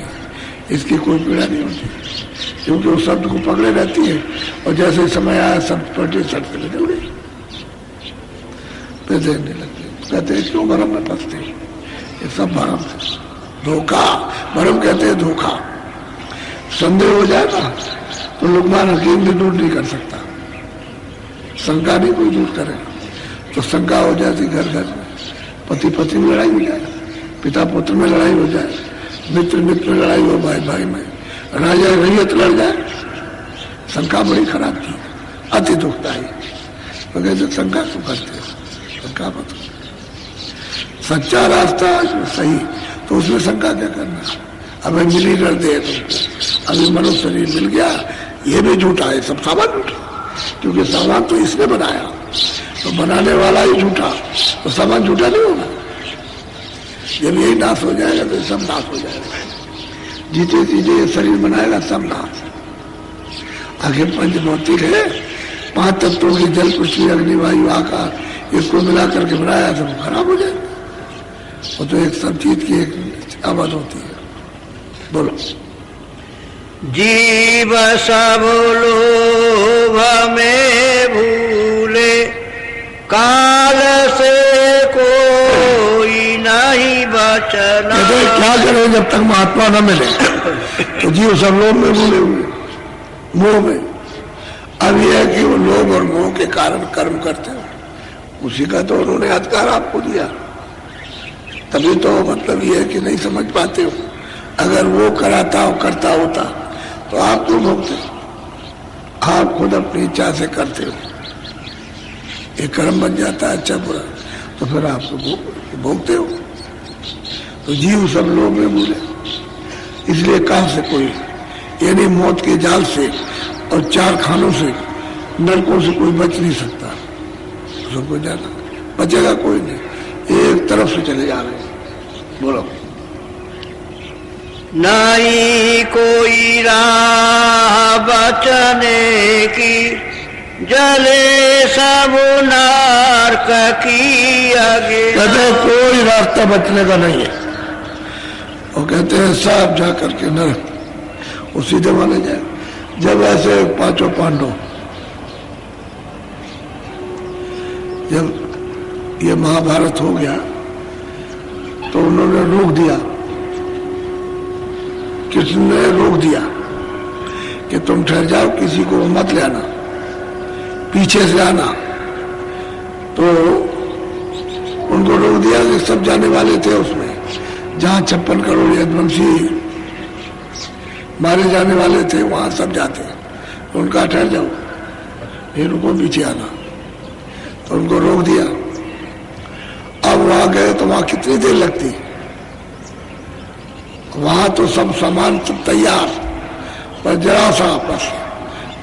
इसकी कोई पीड़ा नहीं होती, क्योंकि वो शब्द को पकड़े रहती है, और जैसे समय आया शब्द पलटे, सट के निकल गई, फिर देखने लगती। कहते हैं क्यों भरम में फंसते हैं? ये सब भरम है, धोखा। भरम कहते हैं धोखा। संदेह हो जाए ना तो लुकमान हकीम भी दूर नहीं कर सकता, शंका नहीं कोई दूर करेगा। तो शंका हो जाती घर घर में, पति पत्नी में लड़ाई हो जाए, पिता पुत्र में लड़ाई हो जाए, मित्र मित्र में लड़ाई हो, भाई भाई में, राजा रैयत लड़ जाए। शंका बड़ी खराब थी, अति दुखदायी। तो कहते शंका क्यों करते हो? शंका मत। सच्चा रास्ता सही, तो उसमें शंका क्या करना? अबे मिली कर दे तुमको, अभी मनुष्य शरीर मिल गया, ये भी झूठा है, सब सामान झूठा, क्योंकि सामान तो इसने बनाया, तो बनाने वाला ही झूठा, तो सामान झूठा नहीं होगा। जब यही नाश हो जाएगा तो सब नाश हो जाएगा। जीते जीते ये शरीर बनाएगा, सब नाश। आखिर पंच भौतिक है, 5 तत्वों की जल पृथ्वी अग्नि वायु आकाश, इसको मिला करके बनाया, सब खराब हो जाएगा। वो तो एक सब चीज की एक आवाज होती है। बोलो। जीव सब लोभ में भूले, काल से कोई नहीं बचना। क्या करें जब तक महात्मा न मिले? तो जीव सब लोभ में भूले हुए, मोह में। अब यह है कि वो लोभ और मोह के कारण कर्म करते हो, उसी का तो उन्होंने अधिकार आपको दिया। तभी तो मतलब ये है कि नहीं समझ पाते हो। अगर वो कराता हो, करता होता, तो आप क्यों भोगते? आप खुद अपनी इच्छा से करते हो, एक कर्म बन जाता है अच्छा बुरा, तो फिर आप तो भोगते हो। तो जीव सब लोग में भूले, इसलिए कहां से कोई, यानी मौत के जाल से और 4 खानों से, नरकों से कोई बच नहीं सकता। सबको जाना, बचेगा कोई नहीं, एक तरफ से चले जा रहे हैं। बोलो। नहीं कोई राह बचने की, जले सब नरक की आगे। कहते हैं कोई रास्ता बचने का नहीं है, और कहते हैं सब जा करके नरक, वो सीधे माने जाए। जब ऐसे 5 पांडव, जब ये महाभारत हो गया तो उन्होंने रोक दिया, कृष्ण ने रोक दिया कि तुम ठहर जाओ, किसी को मत ले आना, पीछे से आना। तो उनको रोक दिया कि सब जाने वाले थे उसमें, जहां 56 करोड़ यदुवंशी मारे जाने वाले थे, वहां सब जाते। तो उनका ठहर जाओ, फिर उनको पीछे आना, तो उनको रोक दिया। अब वहां गए तो वहां कितनी देर लगती? वहां तो सब सामान सब तैयार, बस जरा सा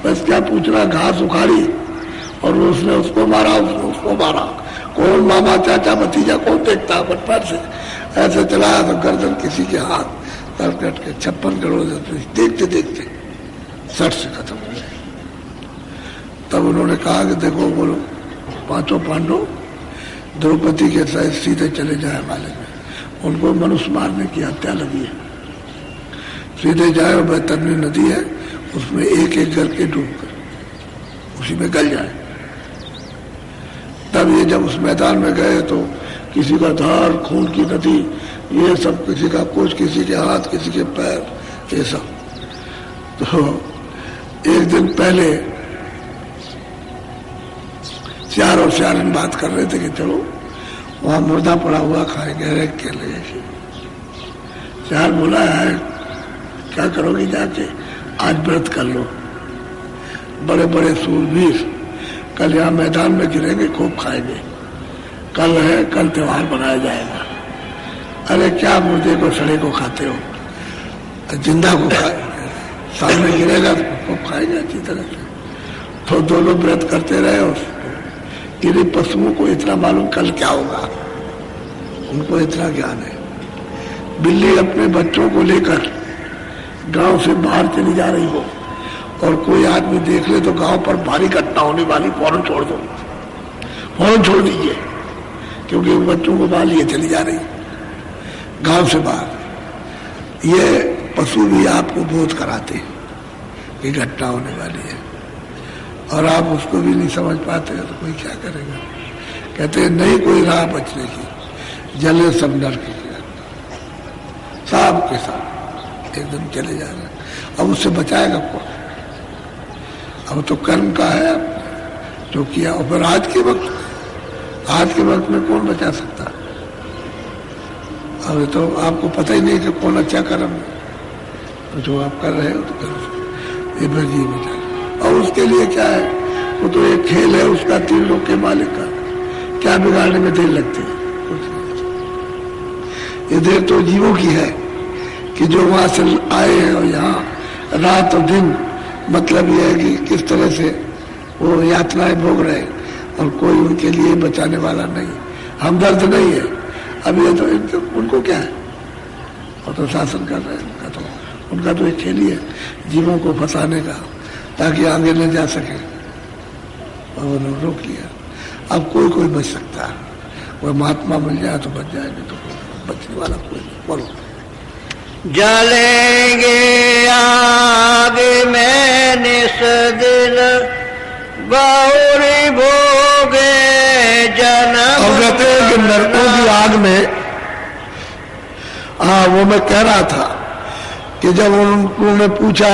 बस क्या पूछना, घास उखाड़ी और उसने उसको मारा, उसने उसको मारा। कौन मामा चाचा भतीजा कौन देखता, अपन पैर से ऐसे चलाया तो गर्दन किसी के हाथ तर कट के 56 करोड़ देखते देखते सट से खत्म हो गए। तब उन्होंने कहा कि देखो बोलो, पांचों पांडव द्रौपदी के साथ सीधे चले जाए हिमालय में, उनको मनुष्य मारने की हत्या लगी है, सीधे जाए और बैतरनी नदी है उसमें एक एक करके डूब कर उसी में गल जाए। तब ये जब उस मैदान में गए तो किसी का धार खून की नदी, ये सब, किसी का कुछ, किसी के हाथ, किसी के पैर, ये सब। तो एक दिन पहले श्यार और श्यारन बात कर रहे थे कि चलो वहां मुर्दा पड़ा हुआ खाएंगे, के लिए। श्यार बोला है क्या करोगे जाके, आज व्रत कर लो, बड़े बड़े सूरवीर कल यहाँ मैदान में गिरेंगे, खूब खाएंगे, कल है, कल त्योहार मनाया जाएगा। अरे क्या मुर्दे को सड़े को खाते हो, जिंदा को खाएंगे, सामने गिरेगा तो खूब खाएंगे अच्छी तरह से। तो दोनों व्रत करते रहे और इन पशुओं को इतना मालूम कल क्या होगा, उनको इतना ज्ञान है। बिल्ली अपने बच्चों को लेकर गांव से बाहर चली जा रही हो और कोई आदमी देख ले तो गांव पर भारी घटना होने वाली, फौरन छोड़ दो, फौरन छोड़ दीजिए, क्योंकि वो बच्चों को बाहर लिए चली जा रही गांव से बाहर। ये पशु भी आपको बोध कराते हैं कि घटना होने वाली है और आप उसको भी नहीं समझ पाते तो कोई क्या करेगा। कहते हैं नहीं कोई राह बचने की, जले सब नरक की, सब के साथ एकदम चले जा रहे हैं। अब उससे बचाएगा कौन? अब तो कर्म का है जो किया। और फिर आज के वक्त में कौन बचा सकता? अब तो आपको पता ही नहीं कि कौन अच्छा कर्म है, तो जो आप कर रहे हो तो कर, ये भजिए बचा। और उसके लिए क्या है, वो तो एक खेल है उसका, 3 लोग के मालिक का, क्या बिगाड़ने में देर लगती है? ये देर तो जीवों की है कि जो वहां से आए हैं और यहाँ रात और दिन, मतलब यह है कि किस तरह से वो यातनाएं भोग रहे और कोई उनके लिए बचाने वाला नहीं, हमदर्द नहीं है। अब ये तो उनको क्या है, और तो शासन कर रहे हैं, उनका तो एक खेल ही है जीवों को फंसाने का ताकि आगे न जा सके, और उन्होंने रोक लिया। अब कोई बच सकता है, वह महात्मा मिल जाए तो बच जाएंगे, तो बचने वाला कोई नहीं। बोलो जलेंगे आगे में निस दिन बहुरी भोगे जन्म। और कहते हैं कि नरकों की आग में, हाँ वो मैं कह रहा था कि जब उन्होंने पूछा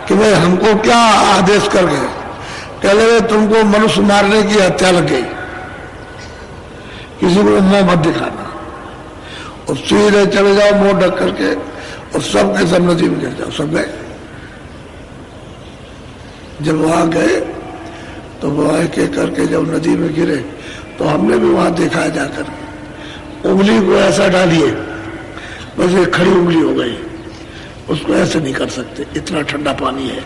कि भाई हमको क्या आदेश कर गए, कह रहे तुमको मनुष्य मारने की हत्या लग गई, किसी को मुंह मत दिखाना और सीधे चले जाओ मुंह ढक करके और सब के सब नदी में गिर जाओ। सब गए। जब वहां गए तो वहां एक एक करके जब नदी में गिरे तो हमने भी वहां देखा जाकर, उंगली को ऐसा डालिए बस एक खड़ी उंगली हो गई, उसको ऐसे नहीं कर सकते, इतना ठंडा पानी है।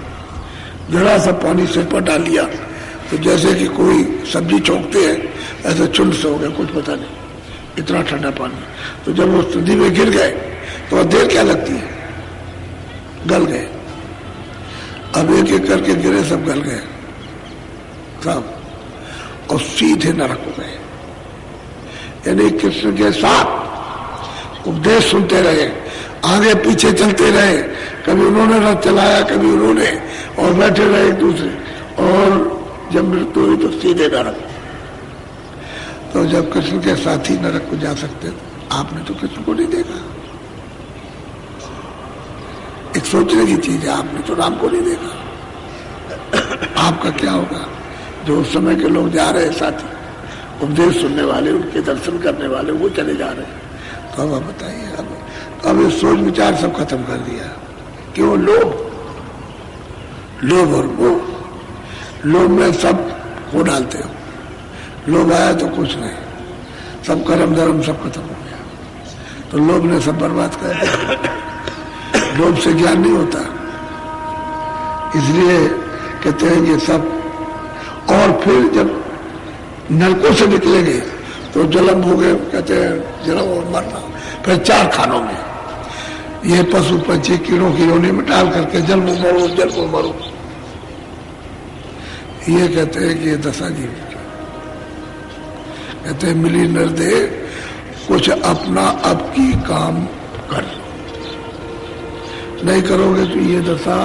जरा सा पानी सिर पर डाल लिया तो जैसे कि कोई सब्जी चौंकते हैं ऐसे चुंड से हो गया, कुछ पता नहीं, इतना ठंडा पानी। तो जब वो नदी में गिर गए तो देर क्या लगती है, गल गए। अब एक एक करके गिरे, सब गल गए सब, और सीधे नरक हो गए। यानी कृष्ण के साथ उपदेश सुनते रहे, आगे पीछे चलते रहे, कभी उन्होंने रथ चलाया कभी उन्होंने, और बैठे रहे एक दूसरे, और जब मृत्यु हुई तो सीधे नरक। तो जब कृष्ण के साथी नरक को जा सकते, आपने तो कृष्ण को नहीं देखा। एक सोचने की चीज है, आपने तो राम को नहीं देखा। आपका क्या होगा? जो उस समय के लोग जा रहे साथी, उपदेश सुनने वाले, उनके दर्शन करने वाले, वो चले जा रहे हैं। तो अब बताइए, अब ये सोच विचार सब खत्म कर दिया। क्यों? लोभ और मोह। लोभ में सब खो डालते हो, लोभ आया तो कुछ नहीं, सब कर्म धर्म सब खत्म हो गया। तो लोभ ने सब बर्बाद कर दिया। लोभ से ज्ञान नहीं होता, इसलिए कहते हैं ये सब। और फिर जब नलकों से निकलेंगे तो जन्म हो गए, कहते हैं जन्म और मरना, फिर 4 खानों में ये पशु पंछी कीड़ों की योनि में डाल करके जन्म मरो जन्म मरो। ये कहते हैं कि ये दशा जीव की। कहते हैं मिली नरदे कुछ अपना अब की काम कर लो, नहीं करोगे तो ये दशा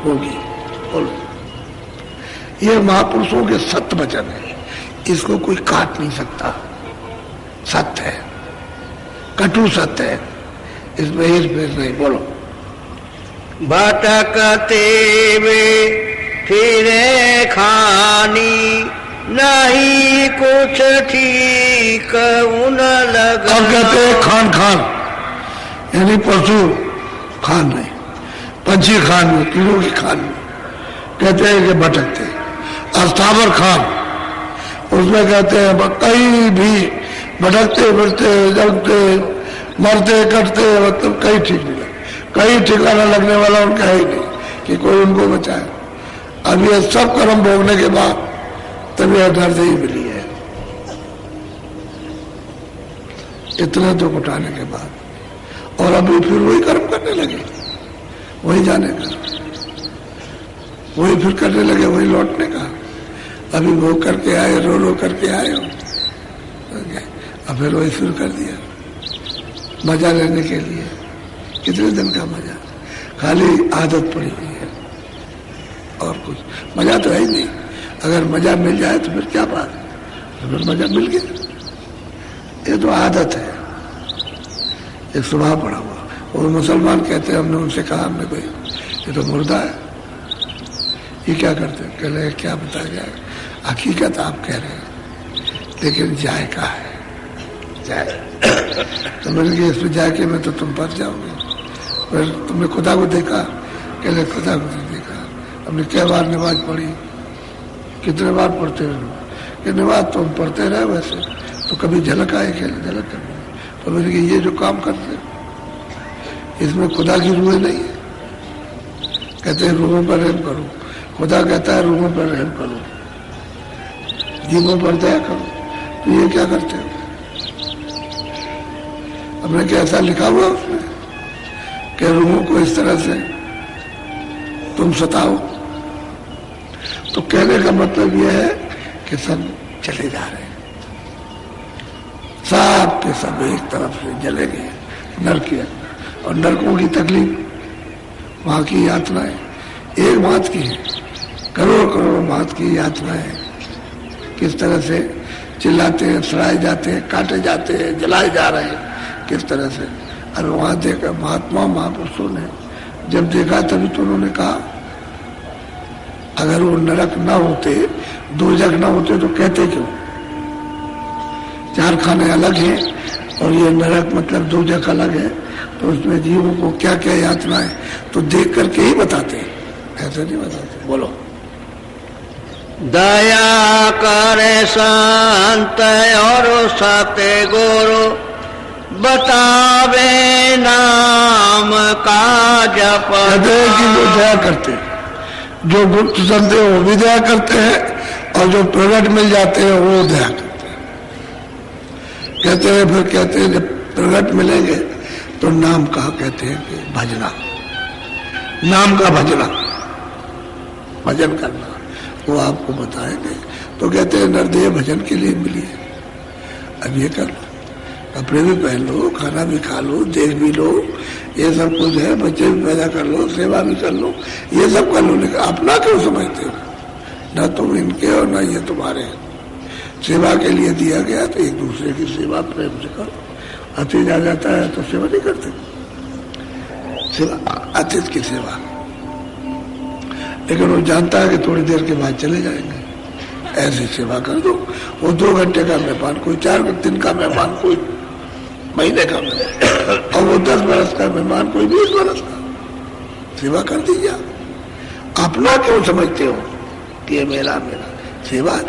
होगी। बोलो, ये महापुरुषों के सत्य वचन है, इसको कोई काट नहीं सकता। सत्य है, कटु सत्य है, इसमें हेर फेर नहीं। बोलो, भटकते वे फिरे खानी, नहीं कुछ ठीक उन लगा। अब कहते हैं खान खान, यानी पशु खान नहीं, पंछी खान में, कीड़ों की खान में। कहते हैं कि भटकते। अस्थावर खान, उसमें कहते हैं कहीं भी भटकते फिरते जलते मरते कटते, मतलब कहीं ठीक नहीं लगे, कहीं ठिकाना लगने वाला उनका है ही नहीं कि कोई उनको बचाए। अब ये सब कर्म भोगने के बाद तब यह दर्द ही मिली है, इतना दुख उठाने के बाद। और अभी फिर वही कर्म करने लगे, वही जाने का, वही फिर करने लगे, वही लौटने का। अभी वो करके आए, रो रो करके आए हो, अब फिर वही शुरू कर दिया मजा लेने के लिए। कितने दिन का मजा, खाली आदत पड़ी हुई है और कुछ मजा तो है ही नहीं। अगर मजा मिल जाए तो फिर क्या बात है, तो फिर मजा मिल गया। ये तो आदत है, एक स्वभाव पड़ा हुआ। वो मुसलमान कहते हैं, हमने उनसे कहा, हमने भाई ये तो मुर्दा है, ये क्या करते हैं? कह रहे क्या बताया जाए, हकीकत आप कह रहे हैं लेकिन जायका है, जाए। तो मैंने कहा इसमें जायके में तो तुम फंस जाओगे। फिर तुमने खुदा को देखा? कह रहे खुदा को नहीं देखा। हमने क्या बार नमाज पढ़ी? कितने बार पढ़ते हो? कि नमाज तो हम पढ़ते रहे, वैसे तो कभी झलक आए, क्या झलक करनी। तो मैंने कहा ये जो काम करते इसमें खुदा की रूहें नहीं है। कहते हैं रूहों पर रहम करो, खुदा कहता है रूहों पर रहम करो, जीवों पर दया करो। तो ये क्या करते हो? हमने क्या ऐसा लिखा हुआ उसमें कि रूहों को इस तरह से तुम सताओ? तो कहने का मतलब यह है कि सब चले जा रहे हैं, सब के सब एक तरफ से जले गए नरक के। और नरकों की तकलीफ, वहां की यातनाएं एक बात की है, करोड़ करोड़ बात की यातनाएं। किस तरह से चिल्लाते हैं, सड़ाए जाते हैं, काटे जाते हैं, जलाए जा रहे हैं, किस तरह से। और वहां देखा महात्मा महापुरुषों ने जब देखा तभी तो उन्होंने कहा अगर वो नरक ना होते, दोजख ना होते तो कहते क्यों? 4 खाने अलग हैं और ये नरक मतलब दोजख अलग है, तो उसमें जीवों को क्या क्या यातना है तो देख करके ही बताते हैं, ऐसे नहीं बताते। बोलो, दया करे संत और सत्य गुरु, बतावे नाम का जप। कहते हैं कि जो दया करते हैं, जो गुप्त संत है वो भी दया करते हैं और जो प्रगट मिल जाते हैं वो दया करते हैं। कहते हैं फिर कहते हैं जब प्रगट मिलेंगे तो नाम का कहते हैं कि भजना, नाम का भजना, भजन करना, वो आपको बताएंगे। तो कहते हैं नरदेह भजन के लिए मिली है, अब ये कर लो, कपड़े भी पहन लो, खाना भी खा लो, देख भी लो, ये सब कुछ है, बच्चे भी पैदा कर लो, सेवा भी कर लो, ये सब कर लो। लेकिन अपना क्यों समझते हो? न तुम इनके और न ये तुम्हारे। सेवा के लिए दिया गया तो एक दूसरे की सेवा प्रेम से करो। अतिथि आ जाता है तो सेवा नहीं करते, सेवा अतिथि की सेवा, लेकिन वो जानता है कि थोड़ी देर के बाद चले जाएंगे, ऐसी सेवा कर दो। वो 2 घंटे का मेहमान, कोई 4 दिन का मेहमान, कोई महीने का मेहमान, और वो 10 बरस का मेहमान, कोई 20 बरस का, सेवा कर दीजिए। अपना क्यों समझते हो कि ये मेरा सेवा?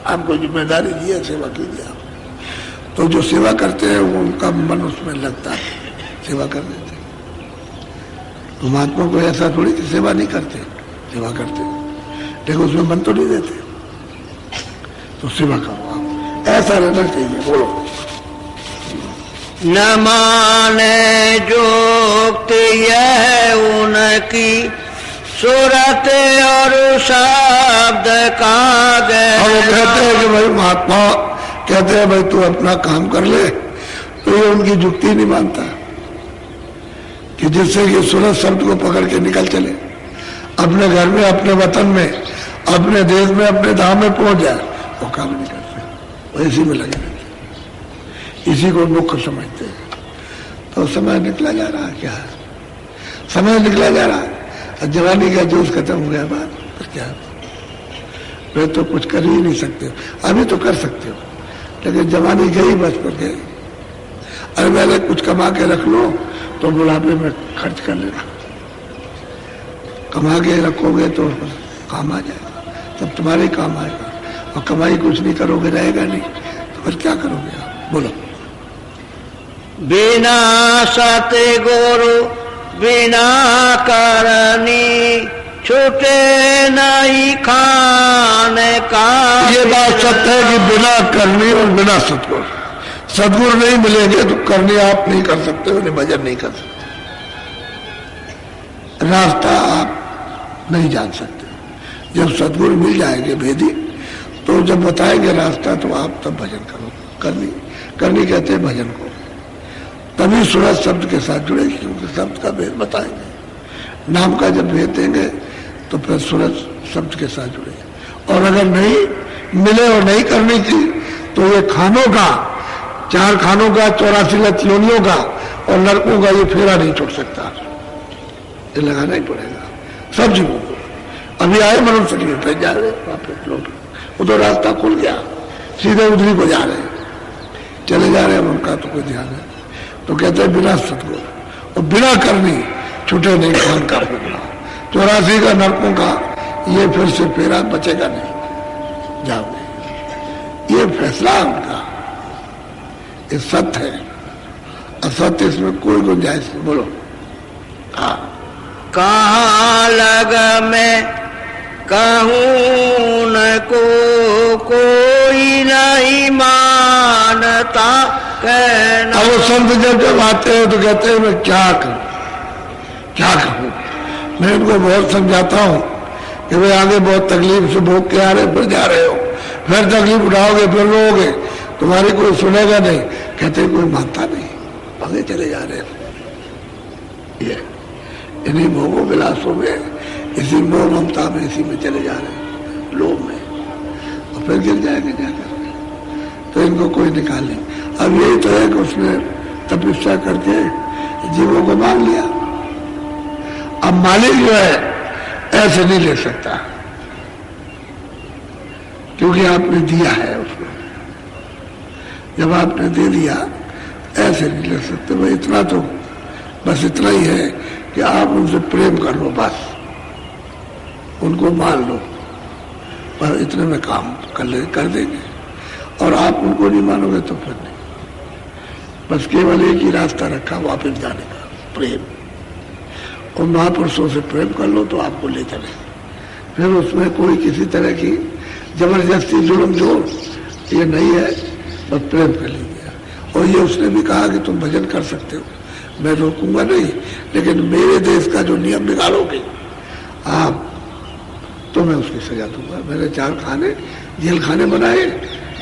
आपको जिम्मेदारी दी है, सेवा कीजिए आप। तो जो सेवा करते हैं वो उनका मन उसमें लगता है, सेवा कर देते हैं। तो महात्मा को ऐसा थोड़ी कि सेवा नहीं करते, सेवा करते, देखो उसमें मन तो नहीं देते, तो सेवा करो आप, ऐसा रहना चाहिए। बोलो। न माने जोक्ति यह उनकी सूरत और शब्द का और वो कहते हैं कि भाई महात्मा कहते हैं भाई तू अपना काम कर ले, तो ये उनकी जुक्ति नहीं मानता कि जिससे कि सूरत शब्द को पकड़ के निकल चले, अपने घर में, अपने वतन में, अपने देश में, अपने धाम में पहुंच जाए, वो काम नहीं करते, वो इसी में लगे रहते, इसी को मुख्य समझते हैं। तो समय निकला जा रहा है, क्या है समय निकला जा रहा है, जवानी का जोश खत्म हो गया बात, फिर क्या, वे तो कुछ कर ही नहीं सकते। अभी तो कर सकते हो, लेकिन जवानी गई, बस पर गई। अरे पहले कुछ कमा के रख लो तो बुढ़ापे में खर्च कर लेना, कमा के रखोगे तो काम आ जाएगा, तब तुम्हारे काम आएगा। और कमाई कुछ नहीं करोगे, रहेगा नहीं, तो फिर क्या करोगे आप? बोलो। बिना सतगुरु बिना करनी छूटे नहीं खाने का। ये बात सत्य है कि बिना करनी और बिना सतगुरु, सदगुरु नहीं मिलेंगे तो करनी आप नहीं कर सकते, उन्हें भजन नहीं कर सकते, रास्ता आप नहीं जान सकते। जब सदगुरु मिल जाएंगे भेदी, तो जब बताएंगे रास्ता, तो आप तब भजन करोगे। करनी कहते हैं भजन को, तभी सूरज शब्द के साथ जुड़ेगी, क्योंकि शब्द का भेद बताएंगे। नाम का जब भेद देंगे तो फिर सूरज शब्द के साथ जुड़ेगी। और अगर नहीं मिले और नहीं करने की, तो ये खानों का, 4 खानों का, 84 लक्ष योनियों का और नरकों का ये फेरा नहीं छूट सकता, ये लगाना ही पड़ेगा सब जीवों को। अभी आए मनुष्य शरीर पे, जा रहे वापस लौट, वो तो रास्ता खुल गया, सीधे उधरी को जा रहे, चले जा रहे हैं, उनका तो कोई ध्यान है। तो कहते हैं बिना सतगुरु और बिना करनी छूटे नहीं खान का फेरा, 84 का नरकों का ये फिर से फेरा बचेगा नहीं, जाओगे। ये फैसला है उनका, ये सत्य है, असत्य इसमें कोई गुंजाइश नहीं। बोलो। हाँ। कहाँ लग मैं कहूँ न को कोई नहीं मानता कहना। अब वो संत जब आते हैं तो कहते हैं मैं क्या करूं, क्या कहूं। मैं इनको बहुत समझाता हूं कि भाई आगे बहुत तकलीफ से भोग के आ रहे, फिर जा रहे हो, फिर तकलीफ उठाओगे, फिर लोगे, तुम्हारी कोई सुनेगा नहीं। कहते कोई मानता नहीं, भागे चले जा रहे हैं। ये इन्हीं भोगों विलासों में, इसी मोह ममता में, इसी में चले जा रहे हैं, लोभ में, और फिर गिर जाएंगे जाकर। तो इनको कोई निकाल नहीं। अब यही तो है कि उसने तपस्या करके जीवों को मांग लिया। अब मालिक जो है ऐसे नहीं ले सकता, क्योंकि आपने दिया है उसको। जब आपने दे दिया, ऐसे नहीं ले सकते। भाई इतना तो बस इतना ही है कि आप उनसे प्रेम कर लो, बस उनको मान लो, पर इतने में काम कर देंगे। और आप उनको नहीं मानोगे तो फिर नहीं। बस केवल एक ही रास्ता रखा वापस जाने का, प्रेम। और महापुरुषों से प्रेम कर लो तो आपको ले चले। फिर उसमें कोई किसी तरह की जबरदस्ती जुल्म जोड़ ये नहीं है, बस प्रेम कर लीजिए। और ये उसने भी कहा कि तुम भजन कर सकते हो, मैं रोकूंगा नहीं, लेकिन मेरे देश का जो नियम बिगाड़ोगे आप, तो मैं उसकी सजा दूंगा। मैंने 4 खाने, जेल खाने बनाए,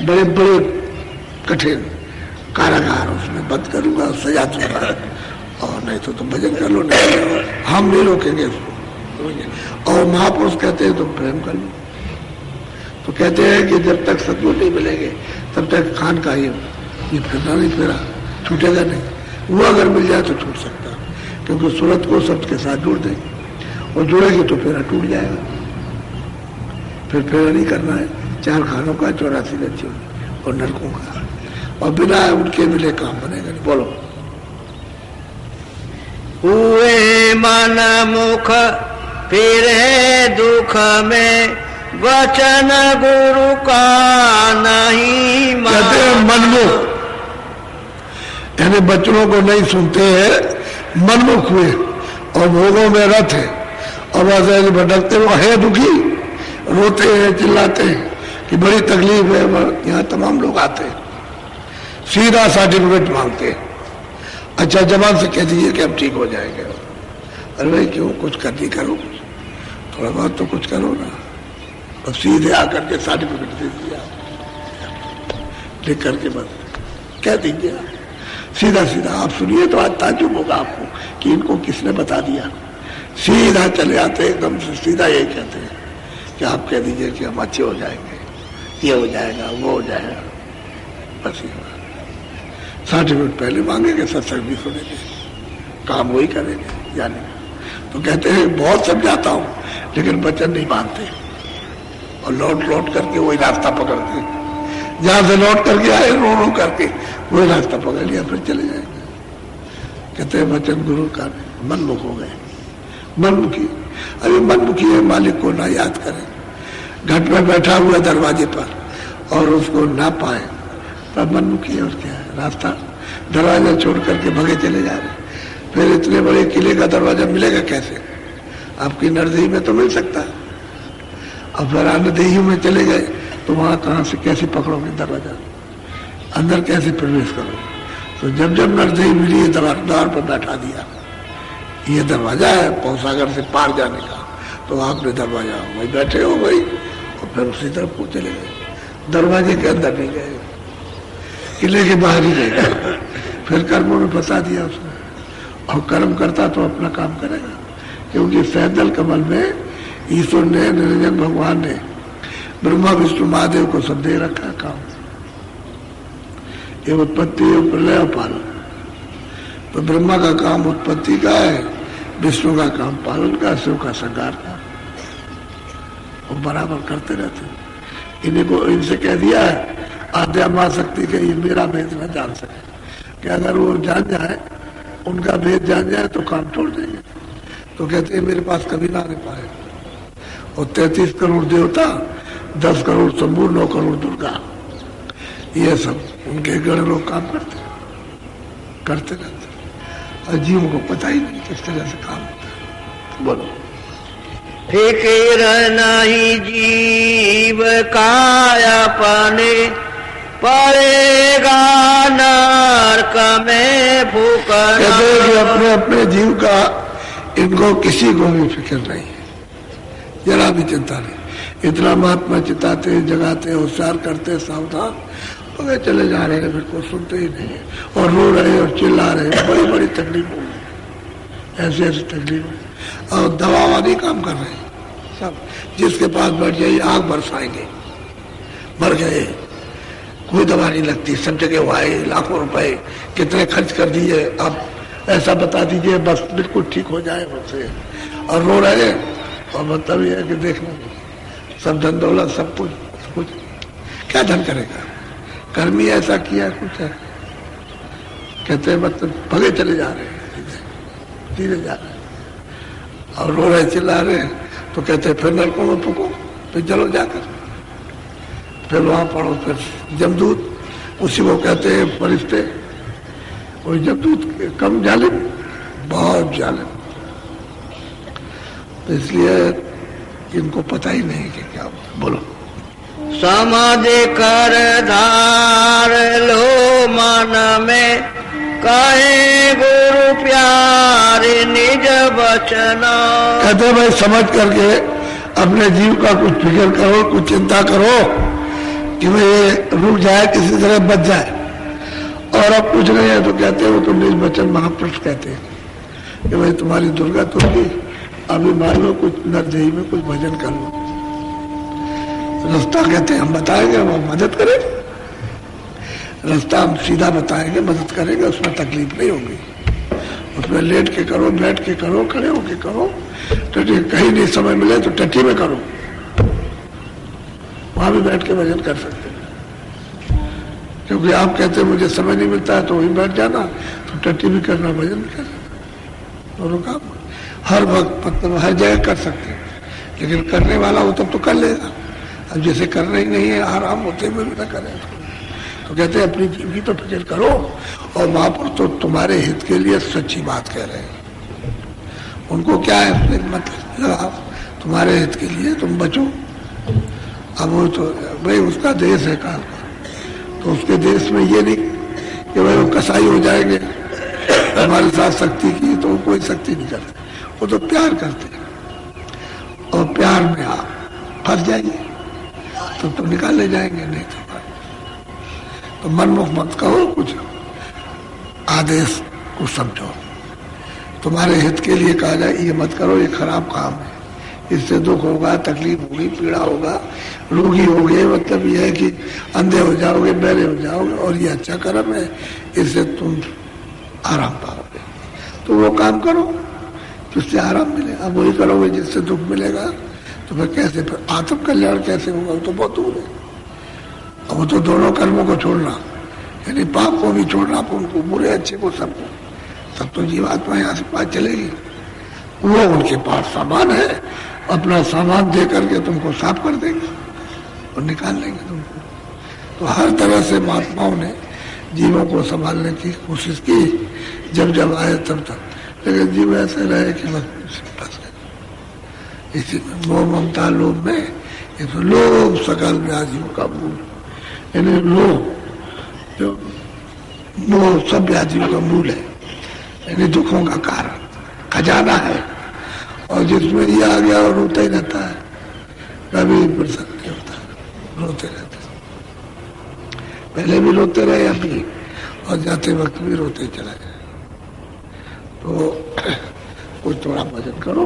बड़े बड़े कठिन कारागार, उसमें बंद करूंगा, सजा दूंगा। और नहीं तो तुम भजन कर लो, नहीं हम नहीं रोकेंगे उसको। और महापुरुष कहते हैं तुम प्रेम कर लो। तो कहते हैं कि जब तक सदगुरु नहीं मिलेंगे तब तक खान का ये फिरना नहीं फेरा छूटेगा नहीं। वो अगर मिल जाए तो छूट सकता, क्योंकि सूरत को शब्द के साथ जोड़ देंगे, और जुड़ेगी तो फेरा टूट जाएगा। फिर फेरा नहीं करना है 4 खानों का, 84 लक्ष्यों और नरकों का, और बिना उनके मिले काम बनेगा नहीं। बोलो। हुए मन मुख फिरे दुख में, वचन गुरु का नहीं कहते हैं मनमुख, यानी बच्चों को नहीं सुनते हैं, मनमुख हुए। और भोगों में रत है, और बस ऐसे भटकते वो है दुखी, रोते हैं, चिल्लाते हैं कि बड़ी तकलीफ है। यहाँ तमाम लोग आते हैं, सीधा सर्टिफिकेट मांगते हैं। अच्छा जवान से कह दीजिए कि अब ठीक हो जाएंगे। अरे भाई क्यों, कुछ करनी करो, थोड़ा बहुत तो कुछ करो ना। और सीधे आकर के सर्टिफिकेट दे दिया, लिख करके बस कह दीजिए सीधा सीधा। आप सुनिए तो आज ताज्जुब होगा आपको कि इनको किसने बता दिया। सीधा चले आते एकदम से, सीधा यही कहते हैं कि आप कह दीजिए कि हम अच्छे हो जाएंगे, ये हो जाएगा, वो हो जाएगा, बस ये सर्टिफिकेट पहले मांगेंगे, सत्संग भी सुनेंगे, काम वही करेंगे जाने। तो कहते हैं बहुत समझाता हूँ लेकिन वचन नहीं मानते, और लौट लौट करके वही रास्ता पकड़ते, जहां से लौट करके आए रो रो करके वही रास्ता पकड़ लिया, फिर चले जाएंगे। कहते हैं वचन गुरु का मनमुख हो गए, मनमुखी। अरे मनमुखी है, मालिक को ना याद करें, घट में बैठा हुआ दरवाजे पर और उसको ना पाए तब मनमुखी है। और क्या है, रास्ता दरवाजा छोड़ करके भगे चले जा रहे। फिर इतने बड़े किले का दरवाजा मिलेगा कैसे? आपकी नरदेही में तो मिल सकता है, अब फिर नरदेही में चले गए तो वहां कहां से कैसे पकड़ोगे दरवाजा, अंदर कैसे प्रवेश करोगे? तो जब जब नरदेही मिली द्वार पर बैठा दिया, ये दरवाजा है पौसागर से पार जाने का, तो आपने दरवाजा वही बैठे हो भाई, और फिर उसी तरफ को चले गए, दरवाजे के अंदर नहीं गए, किले के बाहर ही रह गए। फिर कर्मों में फंसा दिया उसने, और कर्म करता तो अपना काम करेगा, क्योंकि सैदल कमल में ईश्वर ने, निरंजन भगवान ने ब्रह्मा विष्णु महादेव को सब दे रखा है काम, ये उत्पत्ति प्रलय और पालन। तो ब्रह्मा का काम उत्पत्ति का है, विष्णु का काम पालन का, शिव का संहार का, वो बराबर करते रहते हैं। इन्हीं को इनसे कह दिया है आद्या मां शक्ति के ये मेरा भेद न जान सके, कि अगर वो जान जाए, उनका भेद जान जाए तो काम छोड़ देंगे। तो कहते हैं मेरे पास कभी ना आने पाए। और 33 करोड़ देवता, 10 करोड़ शंभु, 9 करोड़ दुर्गा, ये सब उनके गण लोग काम करते रहते, और जीवों को पता ही नहीं किस तरह से काम होता है। बोलो। फिकिर नहीं जीव का अपने, पड़ेगा नरक में फूकना। कहते हैं कि अपने अपने जीव का इनको किसी को भी फिक्र नहीं है, जरा भी चिंता नहीं। इतना महात्मा चिताते, जगाते, होशियार करते, सावधान हो गए, चले जा रहे हैं, फिर को सुनते ही नहीं है, और रो रहे और चिल्ला रहे, बड़ी बड़ी तकलीफ हो गई, ऐसी ऐसी तकलीफ, और दवा वाली काम कर रहे हैं सब। जिसके पास बैठ जाइए आग बरसाएंगे, मर गए, कोई दवा नहीं लगती, सब जगह वो आए, लाखों रुपए कितने खर्च कर दिए, अब ऐसा बता दीजिए बस बिल्कुल ठीक हो जाए मुझसे, और रो रहे। और मतलब ये है कि देखना सब धन दौलत सब कुछ क्या धन करेगा, कर्मी ऐसा किया कुछ है। कहते हैं मतलब भगे चले जा रहे हैं, धीरे जा रहे हैं, और रो रहे चिल्ला रहे हैं। तो कहते हैं फिर नरकों में फूको, फिर चलो जाकर, फिर वहां पढ़ो, फिर जमदूत, उसी को कहते हैं फरिश्ते। और जमदूत कम जालिम, बहुत जालिम, तो इसलिए इनको पता ही नहीं कि क्या। बोलो। समझ कर धार लो मन में, कहे गुरु प्यारे निज बचना। कहते भाई समझ करके अपने जीव का कुछ फिक्र करो, कुछ चिंता करो कि भाई रुक जाए, किसी तरह बच जाए। और अब कुछ नहीं है तो कहते हो तो निज बचन महापुरुष कहते हैं कि भाई तुम्हारी दुर्गा तो होगी, अभी मान लो कुछ नरदेही में कुछ भजन कर लो। रास्ता कहते हैं हम बताएंगे, वो मदद करेंगे, रास्ता हम सीधा बताएंगे, मदद करेंगे, उसमें तकलीफ नहीं होगी। उसमें लेट के करो, बैठ के करो, खड़े होके करो, टट्टी कहीं नहीं समय मिले तो टट्टी में करो, वहां भी बैठ के भजन कर सकते हैं। क्योंकि आप कहते हैं मुझे समय नहीं मिलता है तो वहीं बैठ जाना, तो टट्टी भी करना, भजन भी करना, दोनों काम हर वक्त मतलब हर जगह कर सकते हैं। लेकिन करने वाला हो तब तो कर लेगा, अब जैसे करना ही नहीं है, आराम होते हुए भी ना करें तो कहते हैं अपनी जीव की तो फिक्र करो। और वहां पर तो तुम्हारे हित के लिए सच्ची बात कह रहे हैं, उनको क्या है फिर मतलब लगाओ तुम्हारे हित के लिए, तुम बचो। अब वो तो भाई उसका देश है काल का, तो उसके देश में ये नहीं कि भाई वो कसाई हो जाएंगे हमारे साथ शक्ति की, तो कोई शक्ति नहीं करते, वो तो प्यार करते हैं। और प्यार में आप फंस जाइए तो निकाले जाएंगे, नहीं तो मनमुख मत कहो, कुछ आदेश को समझो। तुम्हारे हित के लिए कहा जाए ये मत करो, ये खराब काम है, इससे दुख होगा, तकलीफ होगी, पीड़ा होगा, रोगी होगे, मतलब यह है कि अंधे हो जाओगे, बहरे हो जाओगे, और ये अच्छा कर्म है, इससे तुम आराम पाओगे। तो वो काम करो जिससे आराम मिले। अब वही करोगे जिससे दुख मिलेगा, तो फिर कैसे, फिर आत्म कल्याण कैसे होगा, वो तो बहुत दूर है। अब वो तो दोनों कर्मों को छोड़ना, यानी पाप को भी छोड़ना, उनको बुरे अच्छे को सबको, तब तो जीवात्मा यहाँ से पास चलेगी। वो उनके पास सामान है, अपना सामान दे करके तुमको साफ कर देंगे और निकाल लेंगे तुमको। तो हर तरह से महात्माओं ने जीवों को संभालने की कोशिश की, जब जब आए तब तक, लेकिन जीव ऐसे रहे कि बस फंस गए इसी में, मोह ममता लोभ में। ये तो लोभ सकल व्याधियों का मूल, यानी लोभ जो मोह सब व्याधियों का मूल है, यानी दुखों का कारण, खजाना है। और जिसमें ये आ गया और रोता ही रहता है, कभी प्रसन्न नहीं होता, रोते रहते, पहले भी रोते रहे अभी, और जाते वक्त भी रोते चले गए। तो कुछ थोड़ा भजन करो।